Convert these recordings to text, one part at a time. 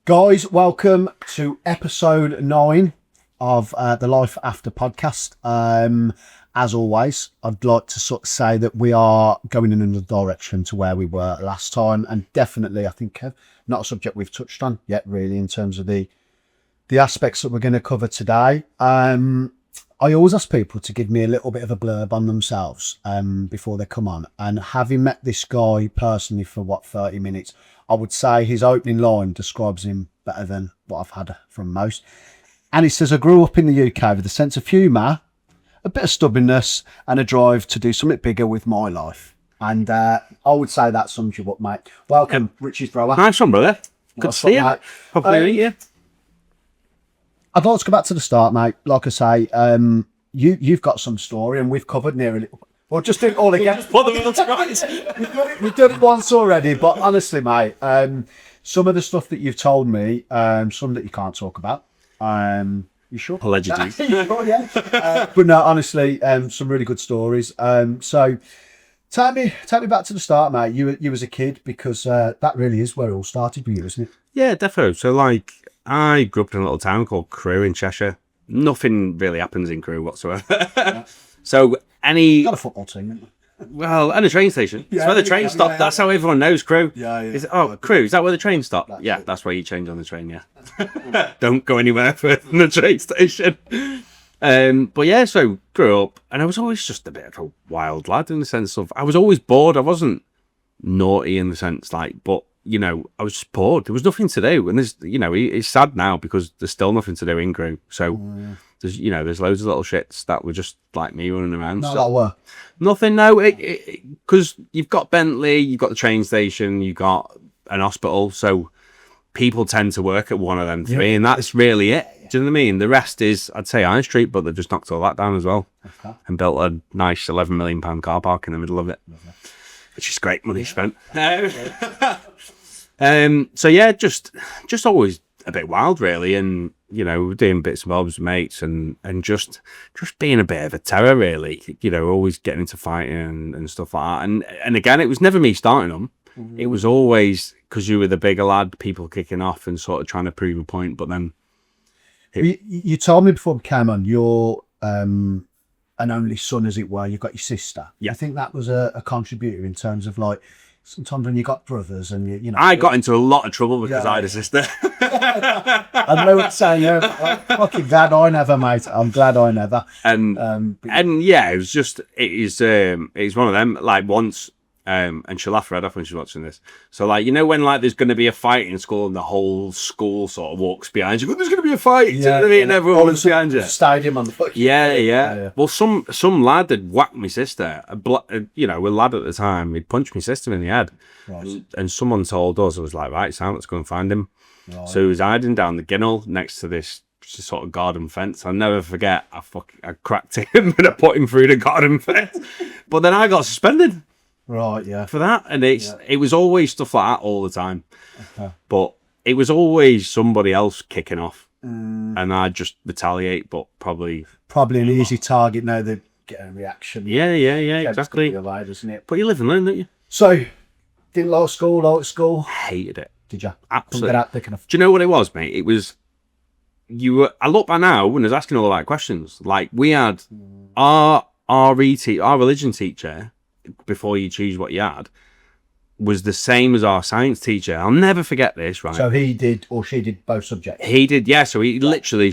Guys, welcome to episode 9 of the Life After podcast. As always, I'd like to sort of say that we are going in another direction to where we were last time, and definitely, I think, not a subject we've touched on yet, really, in terms of the aspects that we're going to cover today. I always ask people to give me a little bit of a blurb on themselves before they come on. And having met this guy personally for 30 minutes, I would say his opening line describes him better than what I've had from most. And he says, I grew up in the UK with a sense of humour, a bit of stubbornness, and a drive to do something bigger with my life. And I would say that sums you up, mate. Welcome, Richy Thrower. Nice one, brother. Good to see you. Hopefully, yeah. I'd like to go back to the start, mate. Like I say, you've got some story, and we've covered nearly. We'll just do it all again. We've done it once already, but honestly, mate, some of the stuff that you've told me, some that you can't talk about. You sure? Allegedly. Sure, yeah. But no, honestly, some really good stories. So take me back to the start, mate. You as a kid, because that really is where it all started with you, isn't it? Yeah, defo. So, like, I grew up in a little town called Crewe in Cheshire. Nothing really happens in Crewe whatsoever. Yeah. So got a football team, isn't it? Well, and a train station. Yeah, it's where the train stopped. Yeah. That's how everyone knows Crewe. Yeah. Crewe, is that where the train stopped? That's where you change on the train, yeah. Don't go anywhere further than the train station. But yeah, so grew up, and I was always just a bit of a wild lad in the sense of, I was always bored. I wasn't naughty in the sense, like, but, you know, I was just bored. There was nothing to do. And there's, you know, it's sad now because there's still nothing to do in Crewe. So there's loads of little shits that were just like me running around. Not that were. Nothing, no. Because you've got Bentley, you've got the train station, you've got an hospital. So people tend to work at one of them three, and that's really it. Do you know what I mean? The rest is, I'd say, High Street, but they've just knocked all that down as well. Okay. And built a nice £11 million car park in the middle of it. Okay. Which is great money spent. So yeah, just always a bit wild, really, and you know, doing bits and bobs with mates, and just being a bit of a terror, really. You know, always getting into fighting and stuff like that. And again, it was never me starting them. Mm-hmm. It was always because you were the bigger lad, people kicking off and sort of trying to prove a point. But then you told me before we came on, you're an only son, as it were. You've got your sister. Yeah. I think that was a contributor in terms of, like, sometimes when you got brothers and you know. I got into a lot of trouble because I had a sister. I know what saying. I'm fucking glad I never, mate. I'm glad I never. And yeah, it was one of them. Like once, and she'll laugh her head off when she's watching this. So, like, you know, when like there's going to be a fight in school and the whole school sort of walks behind you, there's going to be a fight. Yeah, you know what I mean? And everyone was behind you. Stadium on the foot. Yeah. Well, some lad had whacked my sister. A lad at the time. He'd punched my sister in the head. Right. And someone told us, I was like, right, Sam, let's go and find him. Right. So he was hiding down the ginnel next to this sort of garden fence. I'll never forget. I cracked him and I put him through the garden fence. But then I got suspended. Right, yeah. For that. And it was always stuff like that all the time. Okay. But it was always somebody else kicking off. And I'd just retaliate, but probably an easy target now. They get a reaction. Yeah, exactly. Alive, isn't it? But you live and learn, don't you? So, didn't like school? Hated it. Did you? Absolutely. Get out quick enough. Do you know what it was, mate? It was, I look back now when I was asking all the right questions. Like, we had our religion teacher, before you choose what you had, was the same as our science teacher. I'll never forget this, right? So he did, or she did, both subjects? He did, yeah. So he literally,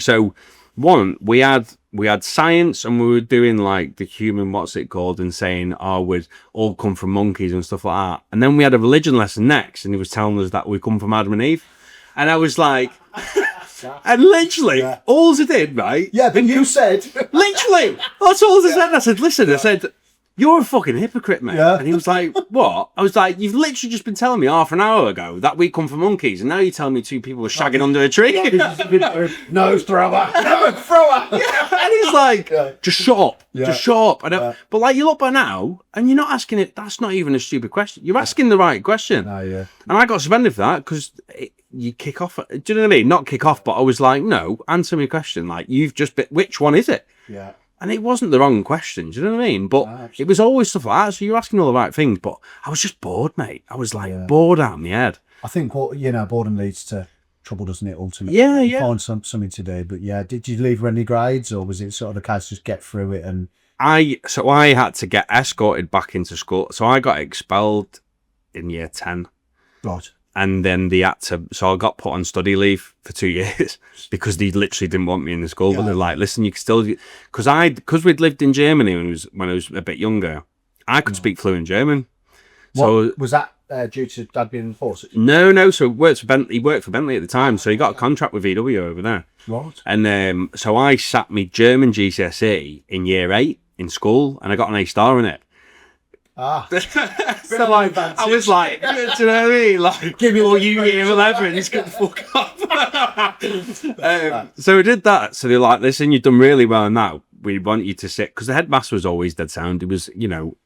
we had science, and we were doing like the human, what's it called, and saying, we'd all come from monkeys and stuff like that. And then we had a religion lesson next, and he was telling us that we come from Adam and Eve. And I was like, and literally, all I did, right? Yeah, but you said. Literally, that's all I said. I said, listen, I said, you're a fucking hypocrite, mate. Yeah. And he was like, what? I was like, you've literally just been telling me half an hour ago that we come from monkeys, and now you're telling me two people were shagging under a tree. Nose thrower. Yeah. And he's like, just shut up. Yeah. Just shut up. But like, you look by now, and you're not asking it. That's not even a stupid question. You're asking the right question. Oh, yeah. And I got suspended for that because you kick off. Do you know what I mean? Not kick off, but I was like, no, answer me a question. Like, you've just been, which one is it? Yeah. And it wasn't the wrong question, do you know what I mean? But it was always stuff like that. So you're asking all the right things, but I was just bored, mate. I was like bored out of my head. I think boredom leads to trouble, doesn't it? Ultimately, Yeah. Find something to do. But yeah, did you leave her any grades, or was it sort of the case just get through it? And I had to get escorted back into school. So I got expelled in year 10. Right. And then so I got put on study leave for 2 years because they literally didn't want me in the school. But they're like, listen, you can still, because we'd lived in Germany when I was a bit younger, I could speak fluent German. So was that due to Dad being in force? No. So he worked for Bentley at the time. So he got a contract with VW over there. Right. And so I sat me German GCSE in year 8 in school, and I got an A star in it. So like, I was like, do you know what I mean? Like, give me all you year 11, it's gonna fuck up. So we did that. So they're like, listen, you've done really well now. We want you to sit, because the headmaster was always dead sound. He was,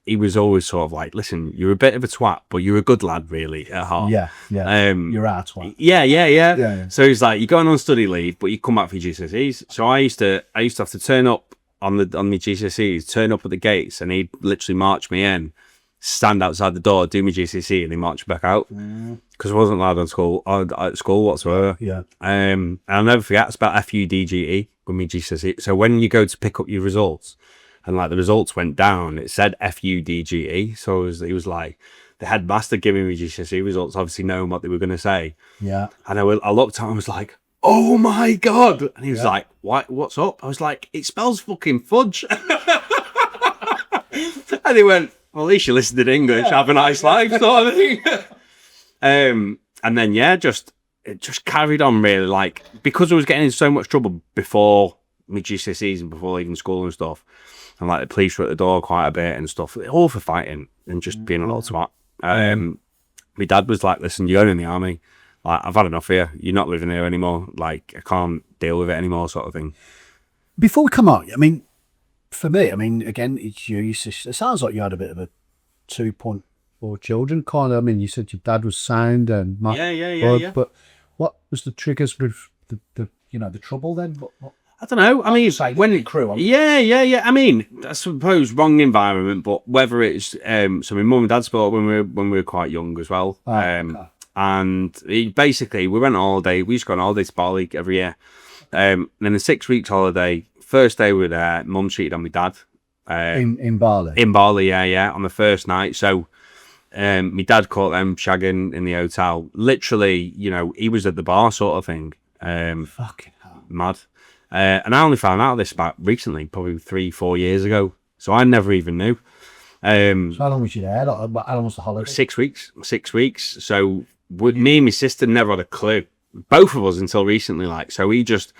he was always sort of like, listen, you're a bit of a twat, but you're a good lad, really, at heart. Yeah. You're our twat. Yeah. So he's like, you're going on study leave, but you come back for your GCSEs. So I used to have to turn up on my GCSEs, turn up at the gates, and he'd literally march me in, stand outside the door, do my GCSE, and he marched back out because I wasn't allowed at school whatsoever. Yeah. And I'll never forget, it's about FUDGE with my GCSE. So when you go to pick up your results, and like the results went down, it said FUDGE. So it was like the headmaster giving me GCSE results, obviously knowing what they were going to say. Yeah. And I looked at him and was like, oh my God. And he was like, what's up? I was like, it spells fucking fudge. And he went, well, at least you listened in English, have a nice life, sort of thing. And then, it just carried on really, like, because I was getting in so much trouble before my GCSEs and before leaving school and stuff. And like the police were at the door quite a bit and stuff, all for fighting and just being a little twat. My dad was like, listen, you're going in the army. Like, I've had enough here. You're not living here anymore. Like, I can't deal with it anymore, sort of thing. Before we come on, I mean, for me, again, it's you. It sounds like you had a bit of a 2.4 children kind of. I mean, you said your dad was sound and yeah. But what was the triggers with the trouble then? What? I don't know. I mean, when crew. Yeah. I mean, I suppose wrong environment, but whether it's so my mum and dad split up when we were quite young as well. Okay. And basically we went on holiday. We used to go on holiday to Bali every year. And then the 6 weeks holiday, first day we were there, mum cheated on my dad. In Bali? In Bali, yeah, on the first night. So my dad caught them shagging in the hotel. Literally, he was at the bar sort of thing. Fucking hell. Mad. And I only found out this about recently, probably 3-4 years ago. So I never even knew. So how long was you there? How long was the holiday? 6 weeks. 6 weeks. So me and my sister never had a clue. Both of us until recently, like. So we just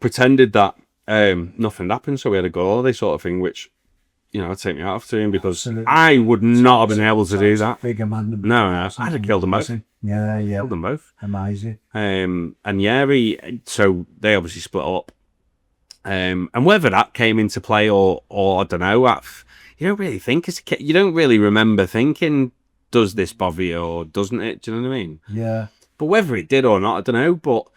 pretended that nothing happened. So we had a go holiday sort of thing, which, I'd take me out of to him because absolutely. I would not have been able to do that. Bigger man than No, I'd have killed them both. Yeah. Killed them both. Amazing. And so they obviously split up. And whether that came into play or I don't know, you don't really think as a kid, you don't really remember thinking, does this bother you or doesn't it? Do you know what I mean? Yeah. But whether it did or not, I don't know. But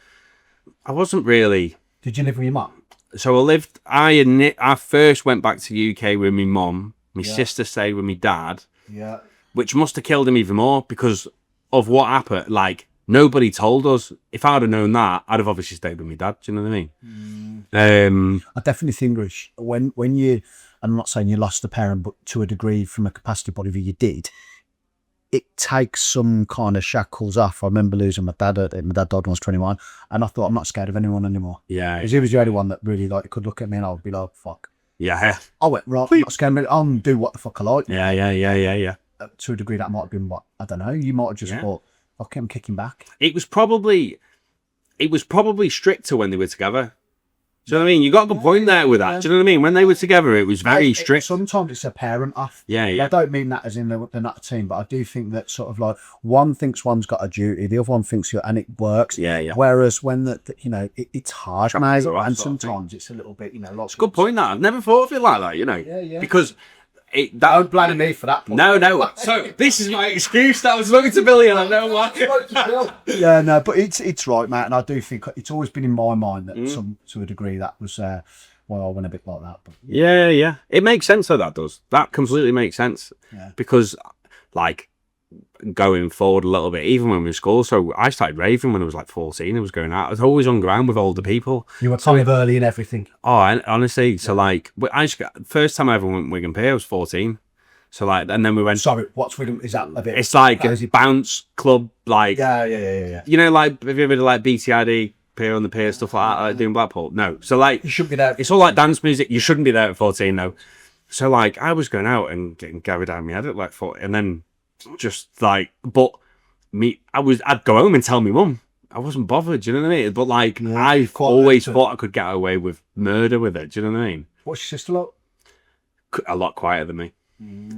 I wasn't really. Did you live with your mum? So I first went back to the UK with my mum. My sister stayed with my dad. Yeah. Which must have killed him even more because of what happened. Like, nobody told us. If I'd have known that, I'd have obviously stayed with my dad. Do you know what I mean? I definitely think, Rich, when you, I'm not saying you lost a parent, but to a degree from a capacity point of view, you did. It takes some kind of shackles off. I remember losing my dad. My dad died when I was 21, and I thought, I'm not scared of anyone anymore. Yeah. Because he was the only one that really could look at me and I would be like, fuck. Yeah. I went, right, I'm not scared of me. I'll do what the fuck I like. Yeah. To a degree, that might have been what, I don't know. You might have just thought, okay, I'm kicking back. It was probably stricter when they were together. Do you know what I mean? You got a good point there with that. Do you know what I mean? When they were together, it was very strict. Sometimes it's a parent off. Yeah. I don't mean that as in they're not a team, but I do think that sort of like one thinks one's got a duty, the other one thinks and it works. Yeah. Whereas when it's harsh, mate, and sometimes it's a little bit, It's a good point that I've never thought of it like that, Yeah. Because don't blame me for that point. No. So this is my excuse that I was looking to Billy and I know why. Yeah, no, but it's right, mate, and I do think it's always been in my mind that to a degree that was I went a bit like that. But yeah. It makes sense though, that does. That completely makes sense. Yeah. Because like going forward a little bit, even when we were in school. So I started raving when I was like 14. I was going out. I was always on ground with older people. You were kind of early in everything. Oh, and honestly, so like, first time I ever went Wigan Pier, I was 14. So like, and then we went. Sorry, what's Wigan? Is that a bit? It's like a bounce club, like. Yeah. You know, like, have you ever done like BTID, Pier on the Pier, stuff like that, like doing Blackpool? No. So like, you shouldn't be there. It's all like dance music. You shouldn't be there at 14, though. So like, I was going out and getting carried down my head at like 40, and then just like, but I'd go home and tell my mum. I wasn't bothered, do you know what I mean? But like, I've always thought I could get away with murder with it, do you know what I mean? What's your sister like? A lot quieter than me.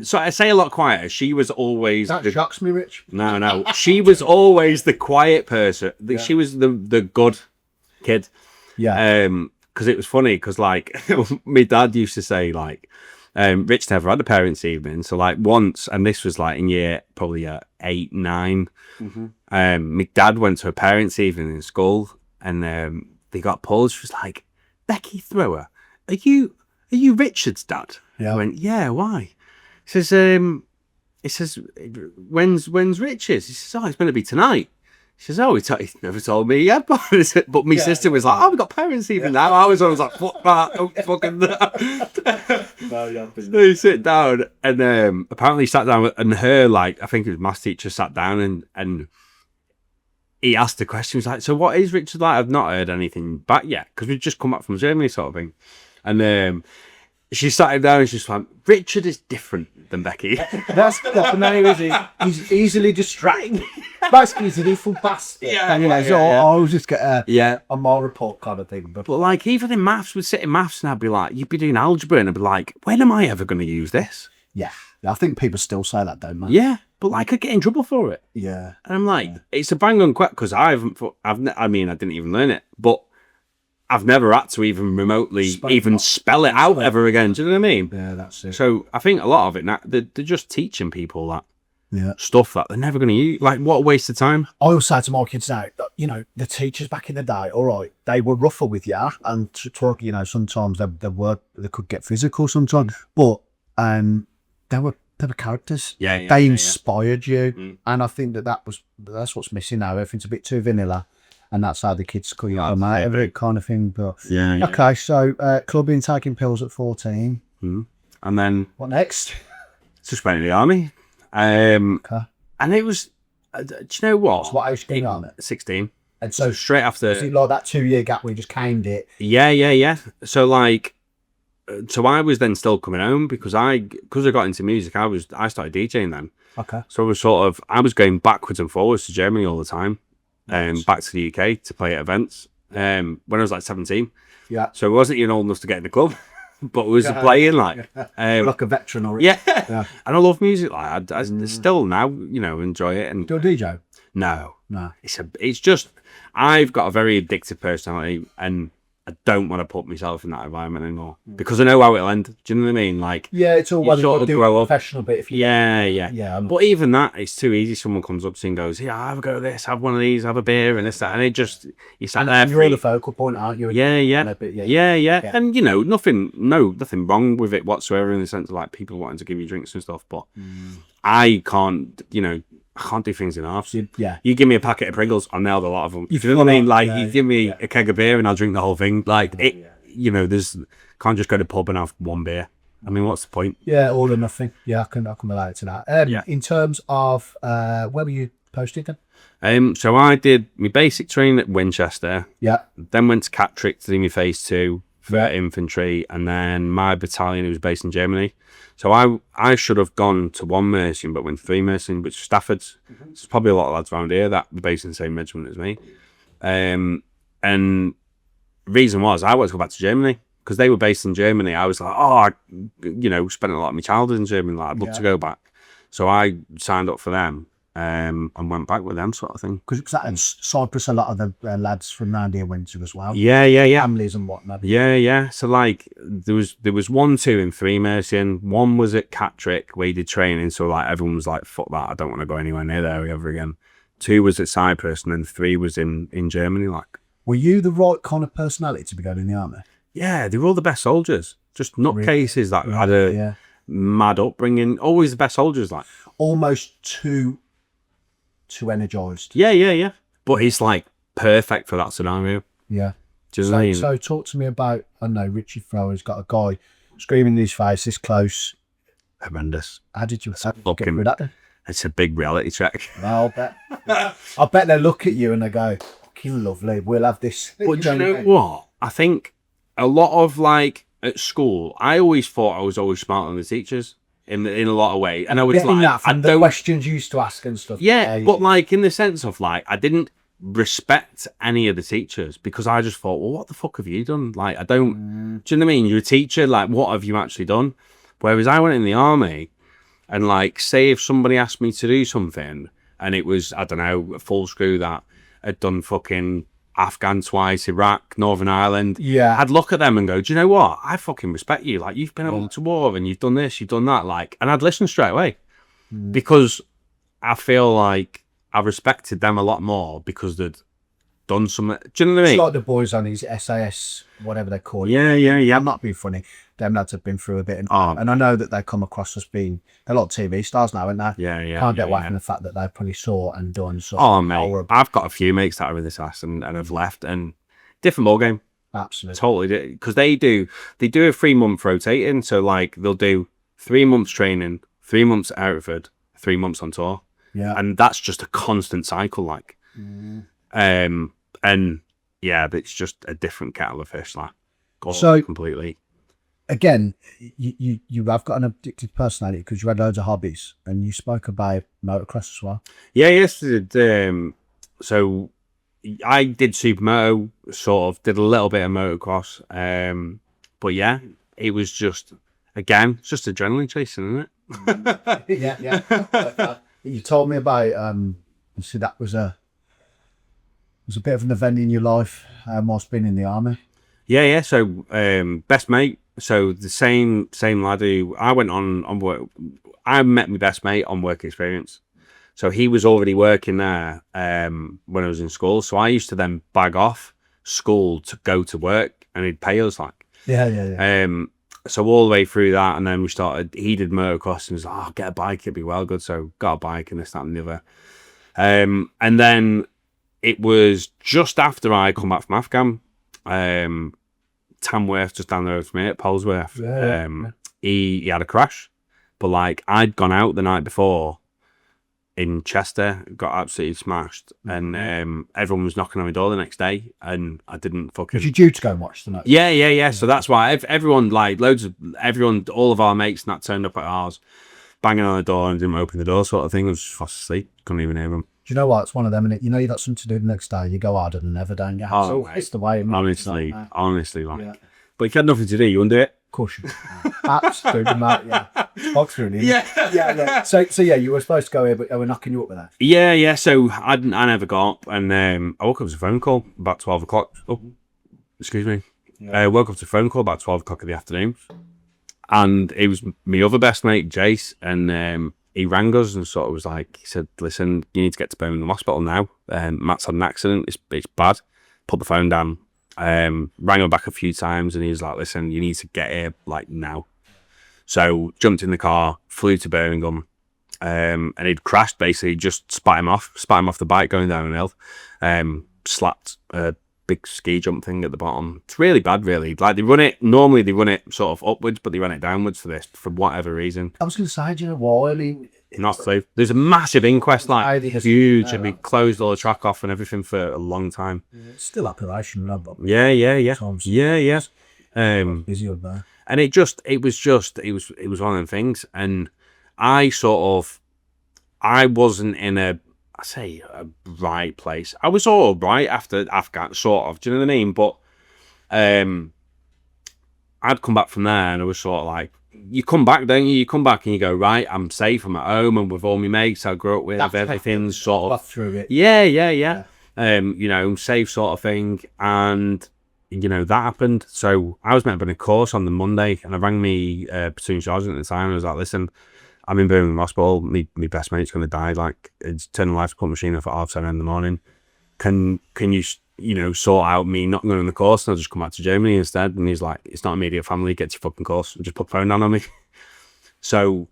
So I say a lot quieter. She was always... That shocks me, Rich. No. She was always the quiet person. She was the good kid. Yeah. Because it was funny, because like, my dad used to say like, Rich never had a parents' evening. So like once, and this was like in year probably 8, 9. My dad went to a parents' evening in school, and they got pulled. She was like, Richy Thrower, are you Richard's dad? Yeah. I went, yeah. Why? He says, when's Richard's? He says, oh, it's going to be tonight. She says, oh, he never told me yet. But my sister was like, oh, we got parents' evening now. I was like, fuck that, don't fucking that. So he sit down, and apparently he sat down, and her, like, I think it was maths teacher, sat down, and he asked the question. He was like, so what is Richard like? I've not heard anything back yet, because we've just come back from Germany, sort of thing. And she sat him down and she's like, Richard is different than Becky. That's the name, is he? He's easily distracting. Basically, he's an evil bastard. I always just get a moral report kind of thing. But like, even in maths, we'd sit in maths and I'd be like, you'd be doing algebra and I'd be like, when am I ever going to use this? Yeah. I think people still say that, don't they? Yeah. But like, I get in trouble for it. Yeah. And I'm like, it's a bang on question, because I didn't even learn it, but I've never had to even remotely spell it out ever again. Do you know what I mean? Yeah, that's it. So I think a lot of it now, they're just teaching people that stuff that they're never going to use. Like, what a waste of time. I always say to my kids now, you know, the teachers back in the day, all right, they were rougher with you, and talk, you know, sometimes they could get physical sometimes, but they were characters. They inspired you, and I think that's what's missing now. Everything's a bit too vanilla. And that's how the kids come out, every kind of thing. But okay, so clubbing, taking pills at 14. And then what next? Just went in the army. Okay. And it was, do you know what? So what age did you go on? 16. And so straight after. Was it like that 2-year gap where you just camed it? Yeah. So like, so I was then still coming home because I got into music. I started DJing then. Okay. So I was going backwards and forwards to Germany all the time. Back to the UK to play at events when I was like 17. Yeah. So I wasn't even old enough to get in the club, but I was playing like a veteran already. Yeah. And I love music. Like I still now, you know, enjoy it. And do a DJ? No. It's just, I've got a very addictive personality, and I don't want to put myself in that environment anymore because I know how it'll end. Do you know what I mean? Like, yeah, it's all well sort of do a professional bit. If you yeah. But even that, it's too easy. Someone comes up to you and goes, "Yeah, have a go at this, have one of these, have a beer, and this, that," and it just you sat there. And you're the focal point, aren't you? Yeah. And you know, nothing wrong with it whatsoever in the sense of like people wanting to give you drinks and stuff. But I can't, you know. I can't do things in halves. You give me a packet of Pringles, I'll nail a lot of them. You know what I mean? Like, you give me a keg of beer and I'll drink the whole thing. Like, you know, can't just go to the pub and have one beer. I mean, what's the point? Yeah, all or nothing. Yeah, I can relate to that. In terms of, where were you posted then? So I did my basic training at Winchester. Yeah. Then went to Catterick to do my phase 2 for infantry, and then my battalion, who was based in Germany. So I should have gone to 1 Mercian, but went 3 Mercian, which was Stafford's. There's probably a lot of lads around here that were based in the same regiment as me. And the reason was I wanted to go back to Germany because they were based in Germany. I was like, I spent a lot of my childhood in Germany. Like, I'd love to go back. So I signed up for them and went back with them, sort of thing. Because that in Cyprus, a lot of the lads from around here went to as well. Yeah. Families and whatnot. Yeah. So like there was 1, 2, and 3 Mercian. 1 was at Catterick where he did training. So like everyone was like, "Fuck that! I don't want to go anywhere near there ever again." 2 was at Cyprus, and then 3 was in Germany. Like, were you the right kind of personality to be going in the army? Yeah, they were all the best soldiers. Just nutcases that had a mad upbringing. Always the best soldiers. Like, almost too energized. Yeah. But it's like perfect for that scenario. Yeah. Do you know what I mean? So talk to me about, I don't know, Richy Thrower's got a guy screaming in his face this close. Horrendous. How did you get through that then? It's a big reality check. I'll bet. I bet they look at you and they go, fucking lovely, we'll have this. But do you know what? I think a lot of like at school, I always thought I was always smarter than the teachers in a lot of ways. And I was getting like, that from the questions you used to ask and stuff. Yeah, but like in the sense of like, I didn't respect any of the teachers because I just thought, well, what the fuck have you done? Like, I don't, do you know what I mean? You're a teacher, like, what have you actually done? Whereas I went in the army and like, say if somebody asked me to do something and it was, I don't know, a full screw that had done fucking Afghan twice, Iraq, Northern Ireland. Yeah. I'd look at them and go, do you know what? I fucking respect you. Like, you've been able to war and you've done this, you've done that. Like, and I'd listen straight away because I feel like I respected them a lot more because they'd done something. Do you know what I mean? It's like the boys on his SAS, whatever they call it. Yeah. I'm not being funny. Them lads have been through a bit. And I know that they come across as being a lot of TV stars now, aren't they? Yeah. Can't get away from the fact that they probably saw and done something. Oh, mate. I've got a few mates that are in this ass and have left, and different ballgame. Absolutely. Totally. Because they do a 3-month rotating. So, like, they'll do 3 months training, 3 months at Hereford, 3 months on tour. Yeah. And that's just a constant cycle, like. And yeah, it's just a different kettle of fish, like. So completely. Again, you have got an addictive personality because you had loads of hobbies, and you spoke about motocross as well. Yeah, yes. So I did supermoto, sort of did a little bit of motocross. But yeah, it was just, again, it's just adrenaline chasing, isn't it? Yeah. You told me about so that was a bit of an event in your life whilst being in the army. Yeah. So best mate. So the same lad who I went on work. I met my best mate on work experience. So he was already working there when I was in school. So I used to then bag off school to go to work, and he'd pay us like. Yeah. So all the way through that, and then he did motocross and was like, oh, get a bike, it'd be well good. So got a bike and this, that, and the other. And then it was just after I come back from Afghan, Tamworth, just down the road from me at Polesworth. He had a crash, but like I'd gone out the night before in Chester, got absolutely smashed, and everyone was knocking on my door the next day, and I didn't fucking. Was you due to go and watch tonight? Yeah. So that's why everyone, like all of our mates, and that turned up at ours, banging on the door and didn't open the door, sort of thing. I was just fast asleep, couldn't even hear them. Do you know what? It's one of them, and you know you got something to do the next day. You go harder than ever, don't you? Oh, it's the way. Honestly, like. Yeah. But if you had nothing to do, you wouldn't do it. Of course you would. Absolutely, mate. Yeah. Spoke through it. Yeah. So yeah, you were supposed to go here, but they were knocking you up with that. Yeah. So I never got up, and I woke up to a phone call about 12 o'clock. Oh, excuse me. I woke up to a phone call about 12 o'clock in the afternoon, and it was my other best mate, Jace, and he rang us and sort of was like, he said, listen, you need to get to Birmingham Hospital now. Matt's had an accident. It's bad. Put the phone down. Rang him back a few times, and he was like, listen, you need to get here like now. So jumped in the car, flew to Birmingham, and he'd crashed, basically, just spat him off the bike going down an hill, slapped a big ski jump thing at the bottom. It's really bad, really. Like normally they run it sort of upwards, but they run it downwards for this, for whatever reason. I was going to say, do you know why? I mean, not safe. There's a massive inquest, like huge, and we closed all the track off and everything for a long time. It's still operational, but yeah. Busy up there. And it was one of them things, and I wasn't in a right place. I was all right after Afghan, sort of. Do you know what I mean? But I'd come back from there, and I was sort of like, you come back, don't you? You come back and you go, right, I'm safe, I'm at home, and with all my mates I grew up with, everything's sort of through it. Yeah. Safe sort of thing, and that happened. So I was meant to be in a course on the Monday, and I rang me platoon sergeant at the time, and I was like, listen, I'm in Birmingham Hospital, my best mate's going to die, like, it's turning life support machine off at 7:30 in the morning. Can you sort out me not going on the course, and I'll just come back to Germany instead? And he's like, it's not immediate family, get your fucking course, and just put the phone down on me. So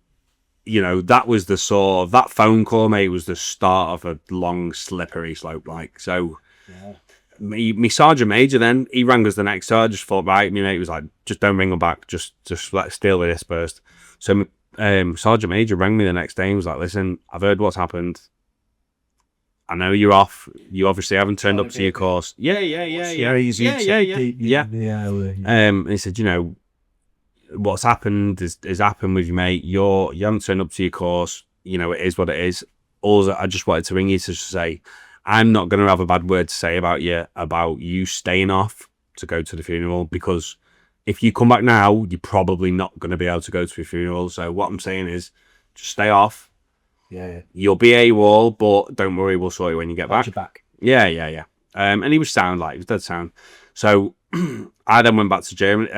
you know, that was the sort of, that phone call, mate, was the start of a long, slippery slope. Like, so me sergeant major then, he rang us the next day. I just thought, right, me mate was like, just don't ring him back. Just let's deal with this first. So sergeant major rang me the next day and was like, listen, I've heard what's happened. I know you're off. You obviously haven't turned up to your course. Yeah. And he said, you know, what's happened is happened with you, mate. You haven't turned up to your course. You know, it is what it is. Also, I just wanted to ring you to say, I'm not going to have a bad word to say about you staying off to go to the funeral, because if you come back now, you're probably not going to be able to go to a funeral. So what I'm saying is, just stay off. Yeah. You'll be AWOL, but don't worry, we'll sort you when you get back. Your back. Yeah. And he was sound, like, he was dead sound. So I then went back to Germany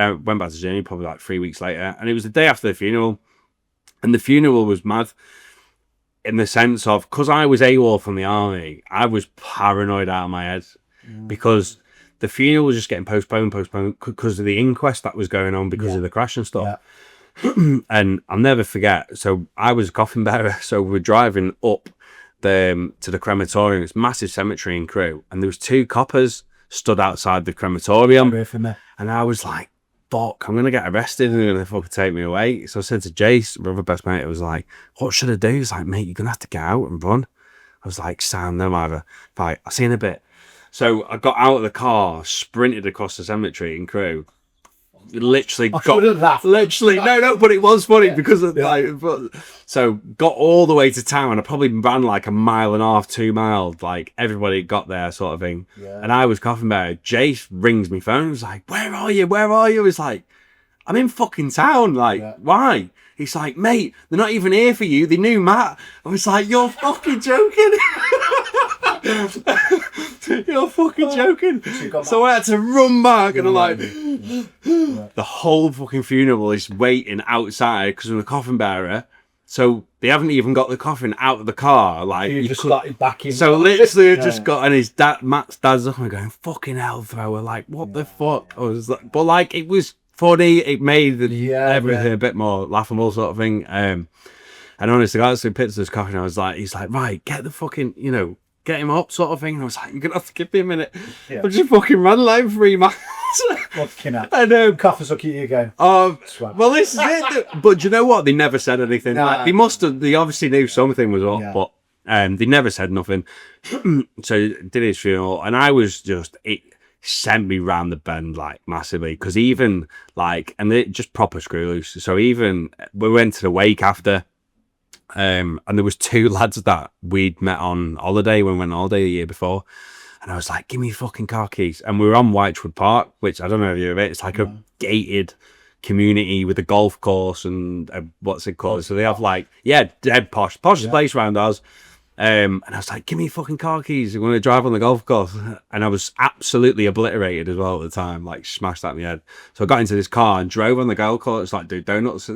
probably like 3 weeks later, and it was the day after the funeral. And the funeral was mad in the sense of, because I was AWOL from the army, I was paranoid out of my head because the funeral was just getting postponed because of the inquest that was going on because of the crash and stuff. And I'll never forget, so I was a coffin bearer, so we're driving up to the crematorium. It's a massive cemetery in Crewe, and there was 2 coppers stood outside the crematorium, and I was like, fuck, I'm gonna get arrested and they're gonna fucking take me away. So I said to Jace, my other best mate, I was like, what should I do? He's like, mate, you're gonna have to get out and run. I was like, Sam, no matter. Right, I'll see you in a bit. So I got out of the car, sprinted across the cemetery in Crewe. Literally but it was funny because of so got all the way to town. I probably ran like 1.5 miles, 2 miles, like everybody got there sort of thing. And I was coffin bearer. Jace rings me phone, was like, where are you? It's like, I'm in fucking town, like why? He's like, mate, they're not even here for you, they knew Matt. I was like, you're fucking joking. You're fucking joking. So I had to run back, and I'm like, the whole fucking funeral is waiting outside because I'm a coffin bearer. So they haven't even got the coffin out of the car. Like, you just started back in. So literally, just got, and his dad, Matt's dad's up and going, fucking hell, Thrower. Like, what the fuck? I was like, but like, it was funny. It made everything a bit more laughable, sort of thing. And honestly, I actually picked this coffin. I was like, he's like, right, get the fucking, you know, get him up, sort of thing. And I was like, you're gonna have to give me a minute. I just fucking ran like 3 miles. Fucking hell. I know. Coffers look at you again. Well, this is it. But do you know what? They never said anything. Like, they obviously knew something was up, but they never said nothing. So did his funeral, and I was just, it sent me round the bend like massively, because even like, and it just proper screw loose. So even we went to the wake after. And there was 2 lads that we'd met on holiday when we went on holiday the year before, and I was like, give me your fucking car keys. And we were on Whitewood Park, which I don't know if you've heard of it. It's like a gated community with a golf course and what's it called? So they have like, dead posh place around ours. And I was like, give me your fucking car keys, we're going to drive on the golf course. And I was absolutely obliterated as well at the time, like smashed that in the head. So I got into this car and drove on the golf course. It's like, dude, donuts.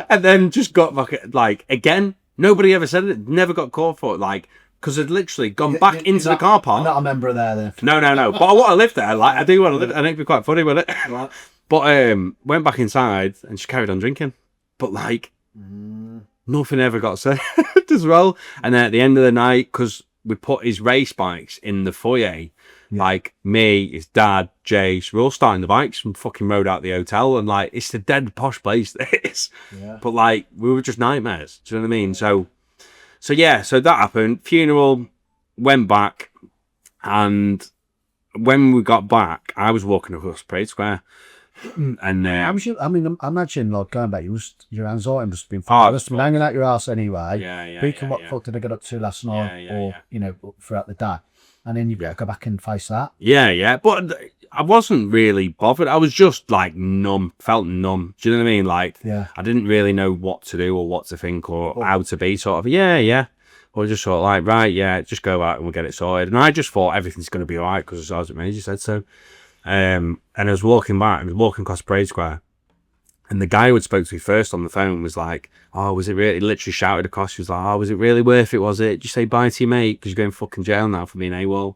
And then just got like, again, nobody ever said it, never got caught for it, like, because I'd literally gone back into the car park. I'm not a member there then. No. But I want to live there. Like, I do want to live. I think it'd be quite funny with it. Right. But went back inside and she carried on drinking. But like, nothing ever got said as well. And then at the end of the night, because we put his race bikes in the foyer, like me, his dad, Jace, we're all starting the bikes and fucking rode out the hotel, and like, it's the dead posh place this. But like, we were just nightmares. Do you know what I mean? So that happened. Funeral, went back, and when we got back, I was walking across Parade Square, and imagine like going back, your anxiety must have been must have been hanging out your ass anyway. Thinking what the fuck did I get up to last night, or you know, throughout the day. And then you've got to go back and face that. But I wasn't really bothered. I was just like numb, felt numb. Do you know what I mean? Like, I didn't really know what to do or what to think or how to be, sort of. Or just sort of like, right, just go out and we'll get it sorted. And I just thought everything's going to be all right because the Sergeant Major said so. And I was walking across Parade Square. And the guy who had spoke to me first on the phone was like, oh, was it really, he literally shouted across, he was like, oh, was it really worth it, was it? Did you say bye to your mate? Because you're going fucking jail now for being AWOL.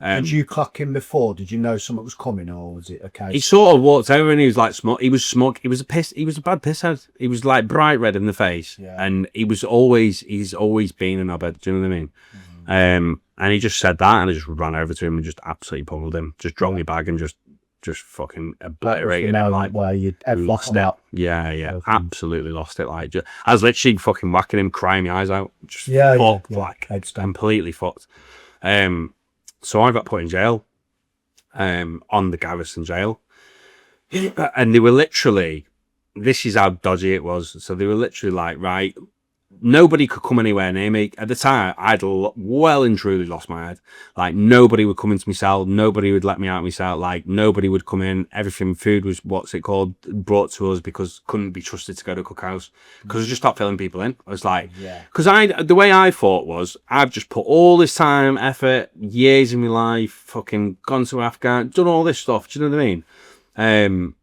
Did you clock him before? Did you know something was coming, or was it okay? He sort of walked over and he was like smug. He was smug. He was a bad pisshead. He was like bright red in the face, and he's always been an knobhead. Do you know what I mean? And he just said that, and I just ran over to him and just absolutely pummeled him. Just dropped me bag and just fucking obliterated him. Like where you lost out. Yeah, absolutely lost it. Like I was literally fucking whacking him, crying my eyes out. Just like completely fucked. So I got put in jail, on the garrison jail, and they were literally, this is how dodgy it was. So they were literally like, right, nobody could come anywhere near me. At the time, I'd well and truly lost my head. Like, nobody would come into my cell. Nobody would let me out of my cell. Like, nobody would come in. Everything, food was, brought to us because couldn't be trusted to go to cookhouse. Because I just stopped filling people in. I was like, because the way I thought was, I've just put all this time, effort, years in my life, fucking gone to Afghanistan, done all this stuff. Do you know what I mean? And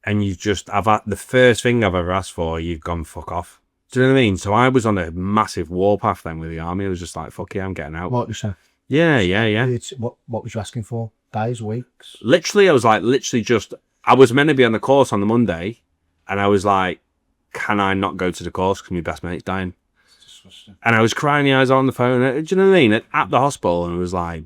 I've had the first thing I've ever asked for, you've gone fuck off. Do you know what I mean? So I was on a massive warpath then with the army. I was just like, fuck yeah, I'm getting out. What was that? Yeah. What was you asking for? Days, weeks? Literally, I was like, I was meant to be on the course on the Monday, and I was like, can I not go to the course because my best mate's dying? And I was crying my eyes out on the phone. Do you know what I mean? At the hospital, and he was like,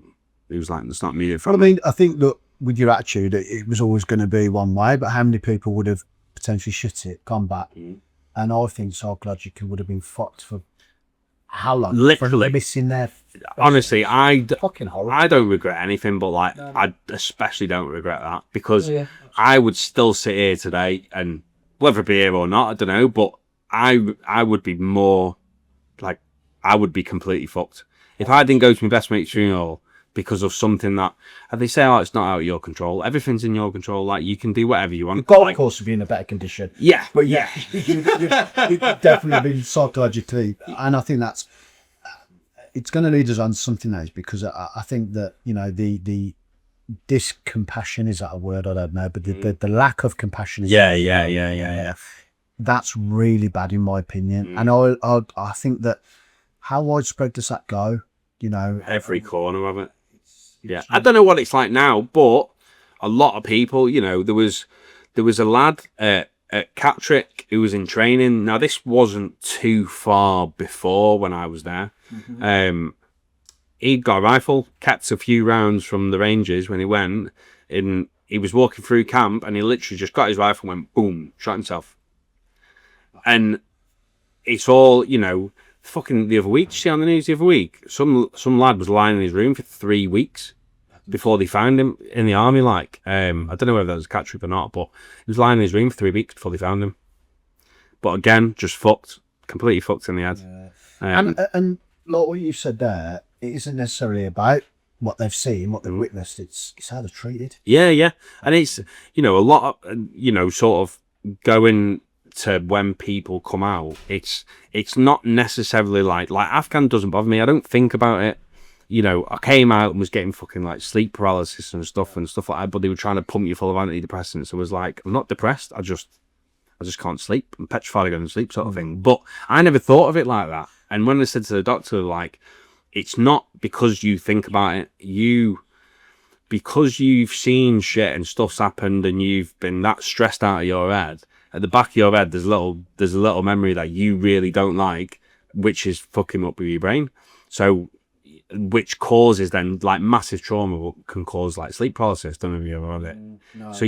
it's not me. I mean, I think that with your attitude, it was always going to be one way, but how many people would have potentially shut it, come back? And I think psychologically would have been fucked for how long? Literally. For missing their... Honestly, fucking horrible. I don't regret anything, but like, I especially don't regret that because I would still sit here today, and whether it be here or not, I don't know, but I would be more like, I would be completely fucked. If I didn't go to my best mate's funeral because of something that, and they say, oh, it's not out of your control. Everything's in your control. Like, you can do whatever you want. You've got, of course, to be in a better condition. Yeah. But you've definitely been psychologically, and I think it's going to lead us on to something else, because I think that, you know, the discompassion, is that a word? I don't know, but the lack of compassion. Yeah. That's really bad in my opinion. And I think that, how widespread does that go? You know, every corner of it. Yeah, I don't know what it's like now, but a lot of people, you know, there was a lad at Cattrick who was in training. Now, this wasn't too far before when I was there. He'd got a rifle, kept a few rounds from the Rangers when he went, and he was walking through camp, and he literally just got his rifle and went boom, shot himself. And it's all, you know, fucking the other week, did you see on the news the other week? Some lad was lying in his room for 3 weeks before they found him in the army. Like, I don't know whether that was a cat troop or not, but he was lying in his room for 3 weeks before they found him. But again, just fucked, completely fucked in the head. And like what you said there, it isn't necessarily about what they've seen, what they've witnessed. It's how they're treated. Yeah, and it's, you know, a lot of, you know, sort of going to when people come out, it's not necessarily like Afghan doesn't bother me. I don't think about it. You know, I came out and was getting fucking like sleep paralysis and stuff like that, but they were trying to pump you full of antidepressants. So I was like, I'm not depressed. I just can't sleep. I'm petrified of going to sleep, sort of thing. But I never thought of it like that. And when I said to the doctor, like, it's not because you think about it, because you've seen shit and stuff's happened and you've been that stressed out of your head. At the back of your head, there's a little memory that you really don't like, which is fucking up with your brain. So, which causes then like massive trauma can cause like sleep paralysis. Don't know if you've ever had it. No. So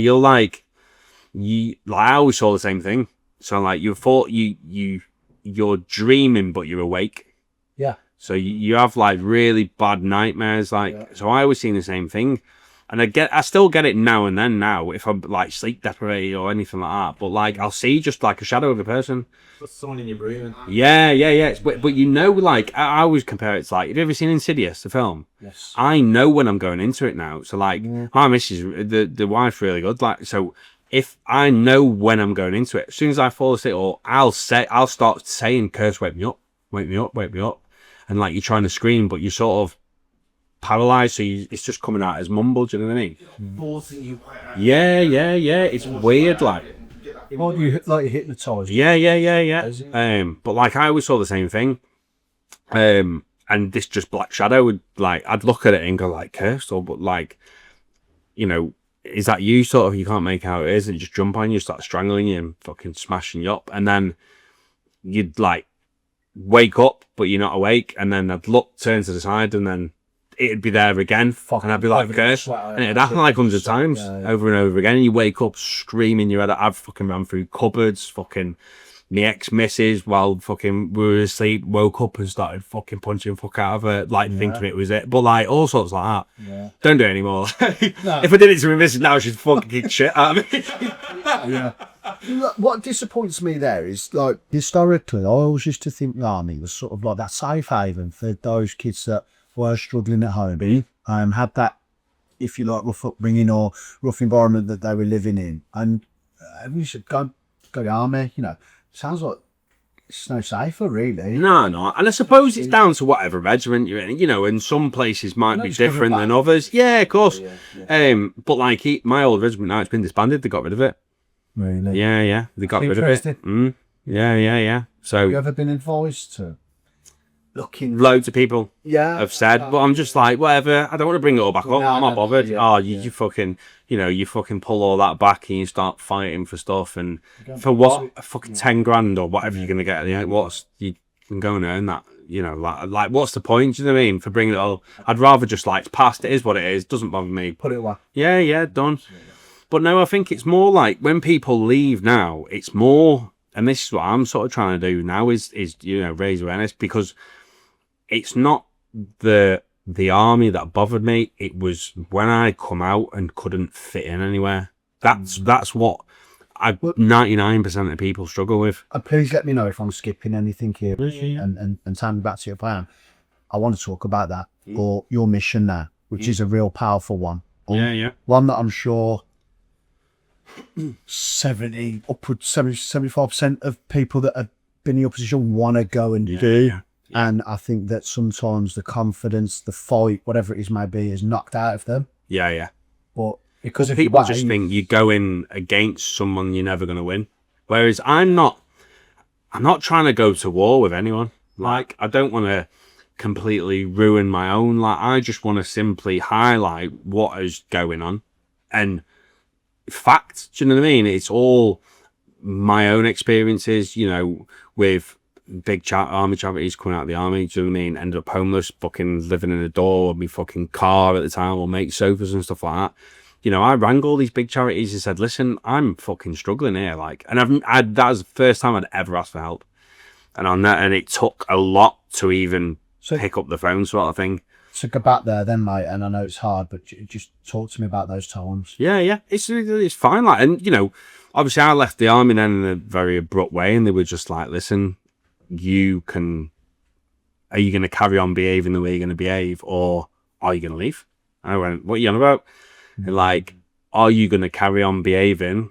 I always saw the same thing. So like you thought you're dreaming, but you're awake. Yeah. So you have like really bad nightmares. So I always seen the same thing. And I still get it now and then now if I'm like sleep deprived or anything like that. But like I'll see just like a shadow of a person. Put someone in your breathing. Yeah. But you know, like I always compare it to like, have you ever seen Insidious, the film? Yes. I know when I'm going into it now. So like my missus, the wife, really good. Like so, if I know when I'm going into it, as soon as I fall asleep, or I'll start saying, "Curse, wake me up, wake me up," and like you're trying to scream, but you're sort of paralyzed, so it's just coming out as mumble. Do you know what I mean? Yeah. It's weird, like. Well, you like hypnotised. Yeah. But like I always saw the same thing. And and this just black shadow would like, I'd look at it and go like, cursed, or but like, you know, is that you? Sort of, you can't make out it is, and just jump on you, start strangling you, and fucking smashing you up, and then you'd like wake up, but you're not awake, and then I'd look, turn to the side, and then it'd be there again, and I'd be like, cursed, and it'd happen like 100 times over and over again, and you wake up screaming your head out. I've fucking ran through cupboards, fucking my ex-missus, while fucking we were asleep, woke up and started fucking punching the fuck out of her, like thinking it was it, but like all sorts like that. Yeah. Don't do it anymore. If I did it to my missus now, she'd fucking kick shit out of me. Yeah. What disappoints me there is, like, historically, I always used to think the army was sort of like that safe haven for those kids that were struggling at home, had that, if you like, rough upbringing or rough environment that they were living in, and we should go to the army, you know. Sounds like it's no safer, really. No, and I suppose it's down to whatever regiment you're in, you know, and some places might be different than others. Yeah, of course. Yeah. But like my old regiment now, it's been disbanded. They got rid of it. Really? Yeah. They got rid of it. Yeah. So have you ever been advised to? Loads of people have said, but I'm just like, whatever. I don't want to bring it all back up. I'm not bothered. You fucking, you know, you fucking pull all that back and you start fighting for stuff, and for what? A fucking 10 grand or whatever you're gonna get. You know, what's you can go and earn that? You know, like what's the point? Do you know what I mean? For bringing it all, I'd rather just like, it's past. It is what it is. Doesn't bother me. Put it away. Yeah, done. But no, I think it's more like when people leave now, it's more, and this is what I'm sort of trying to do now is you know, raise awareness, because it's not the army that bothered me. It was when I come out and couldn't fit in anywhere. That's what 99% of people struggle with. Please let me know if I'm skipping anything here, and tell me back to your plan. I want to talk about that, or your mission there, which is a real powerful one. Yeah. One that I'm sure 75% of people that have been in your position want to go and do. Yeah. And I think that sometimes the confidence, the fight, whatever it is may be, is knocked out of them. Yeah. But because of people just think you go in against someone you're never going to win. Whereas I'm not trying to go to war with anyone. Like, I don't want to completely ruin my own. Like, I just want to simply highlight what is going on. And fact, do you know what I mean? It's all my own experiences, you know, with big army charities coming out of the army, do you know what I mean? Ended up homeless, fucking living in a door of my fucking car at the time, or make sofas and stuff like that. You know, I rang all these big charities and said, listen, I'm fucking struggling here, like, and that was the first time I'd ever asked for help. And on that, and it took a lot to even pick up the phone, sort of thing. So go back there then, mate, and I know it's hard, but just talk to me about those times. Yeah, it's fine, like, and you know, obviously I left the army then in a very abrupt way, and they were just like, listen, are you going to carry on behaving the way you're going to behave, or are you going to leave? And I went, what are you on about? And like, are you going to carry on behaving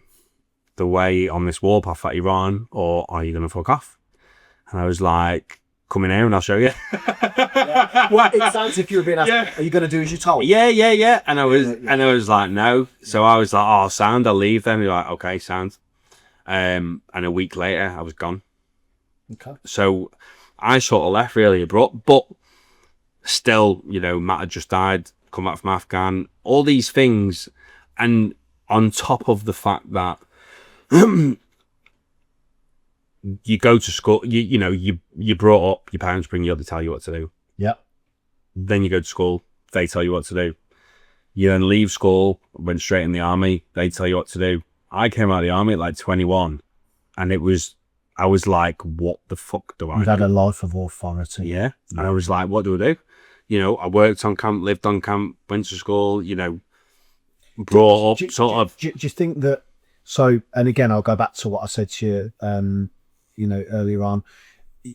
the way on this warpath that you're on, or are you going to fuck off? And I was like, come in here and I'll show you. Well, it sounds if you were being asked, are you going to do as you're told? Yeah. And I was like, no. So I was like, oh, sound, I'll leave then. You're like, okay, sound. And a week later, I was gone. Okay. So I sort of left really abrupt, but still, you know, Matt had just died, come back from Afghan, all these things. And on top of the fact that you go to school, you know, you brought up, your parents bring you up, they tell you what to do. Yep. Then you go to school, they tell you what to do. You then leave school, went straight in the army, they tell you what to do. I came out of the army at like 21, and I was like, what the fuck do I do? You've had a life of authority. Yeah. And I was like, what do I do? You know, I worked on camp, lived on camp, went to school, you know, brought up sort of. Do you think that, so, and again, I'll go back to what I said to you, you know, earlier on,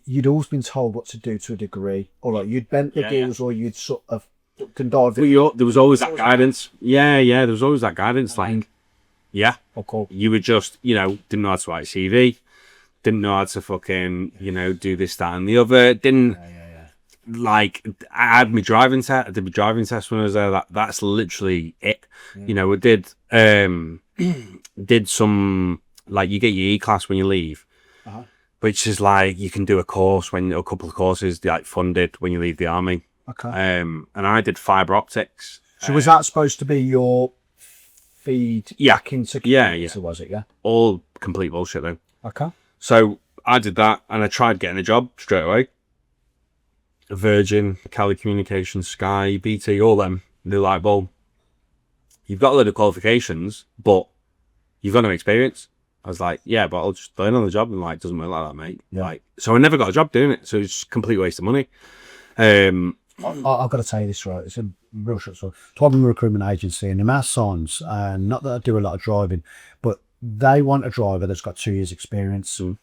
you'd always been told what to do to a degree, or like you'd bent the gears, or you'd sort of condived it. Well, there was always that guidance. Yeah, there was always that guidance. Like, yeah. Oh, cool. You would just, you know, didn't know how to write a CV, didn't know how to fucking, you know, do this, that, and the other. Didn't, like, I had my driving test. I did my driving test when I was there. That's literally it. Yeah. You know, I did some, like, you get your E-class when you leave. which is like you can do a couple of courses like funded when you leave the army. Okay. And I did fibre optics. So was that supposed to be your feed back into yeah. was it, yeah? All complete bullshit though. Okay. So I did that and I tried getting a job straight away. Virgin, Cali Communications, Sky, BT, all them. They're like, well, you've got a load of qualifications, but you've got no experience. I was like, yeah, but I'll just learn on the job. And like, it doesn't work like that, mate. Yeah. Like, so I never got a job doing it. So it's a complete waste of money. I've got to tell you this, right? It's a real short story. So I'm a recruitment agency, and in my sons, and not that I do a lot of driving, but they want a driver that's got 2 years experience. Are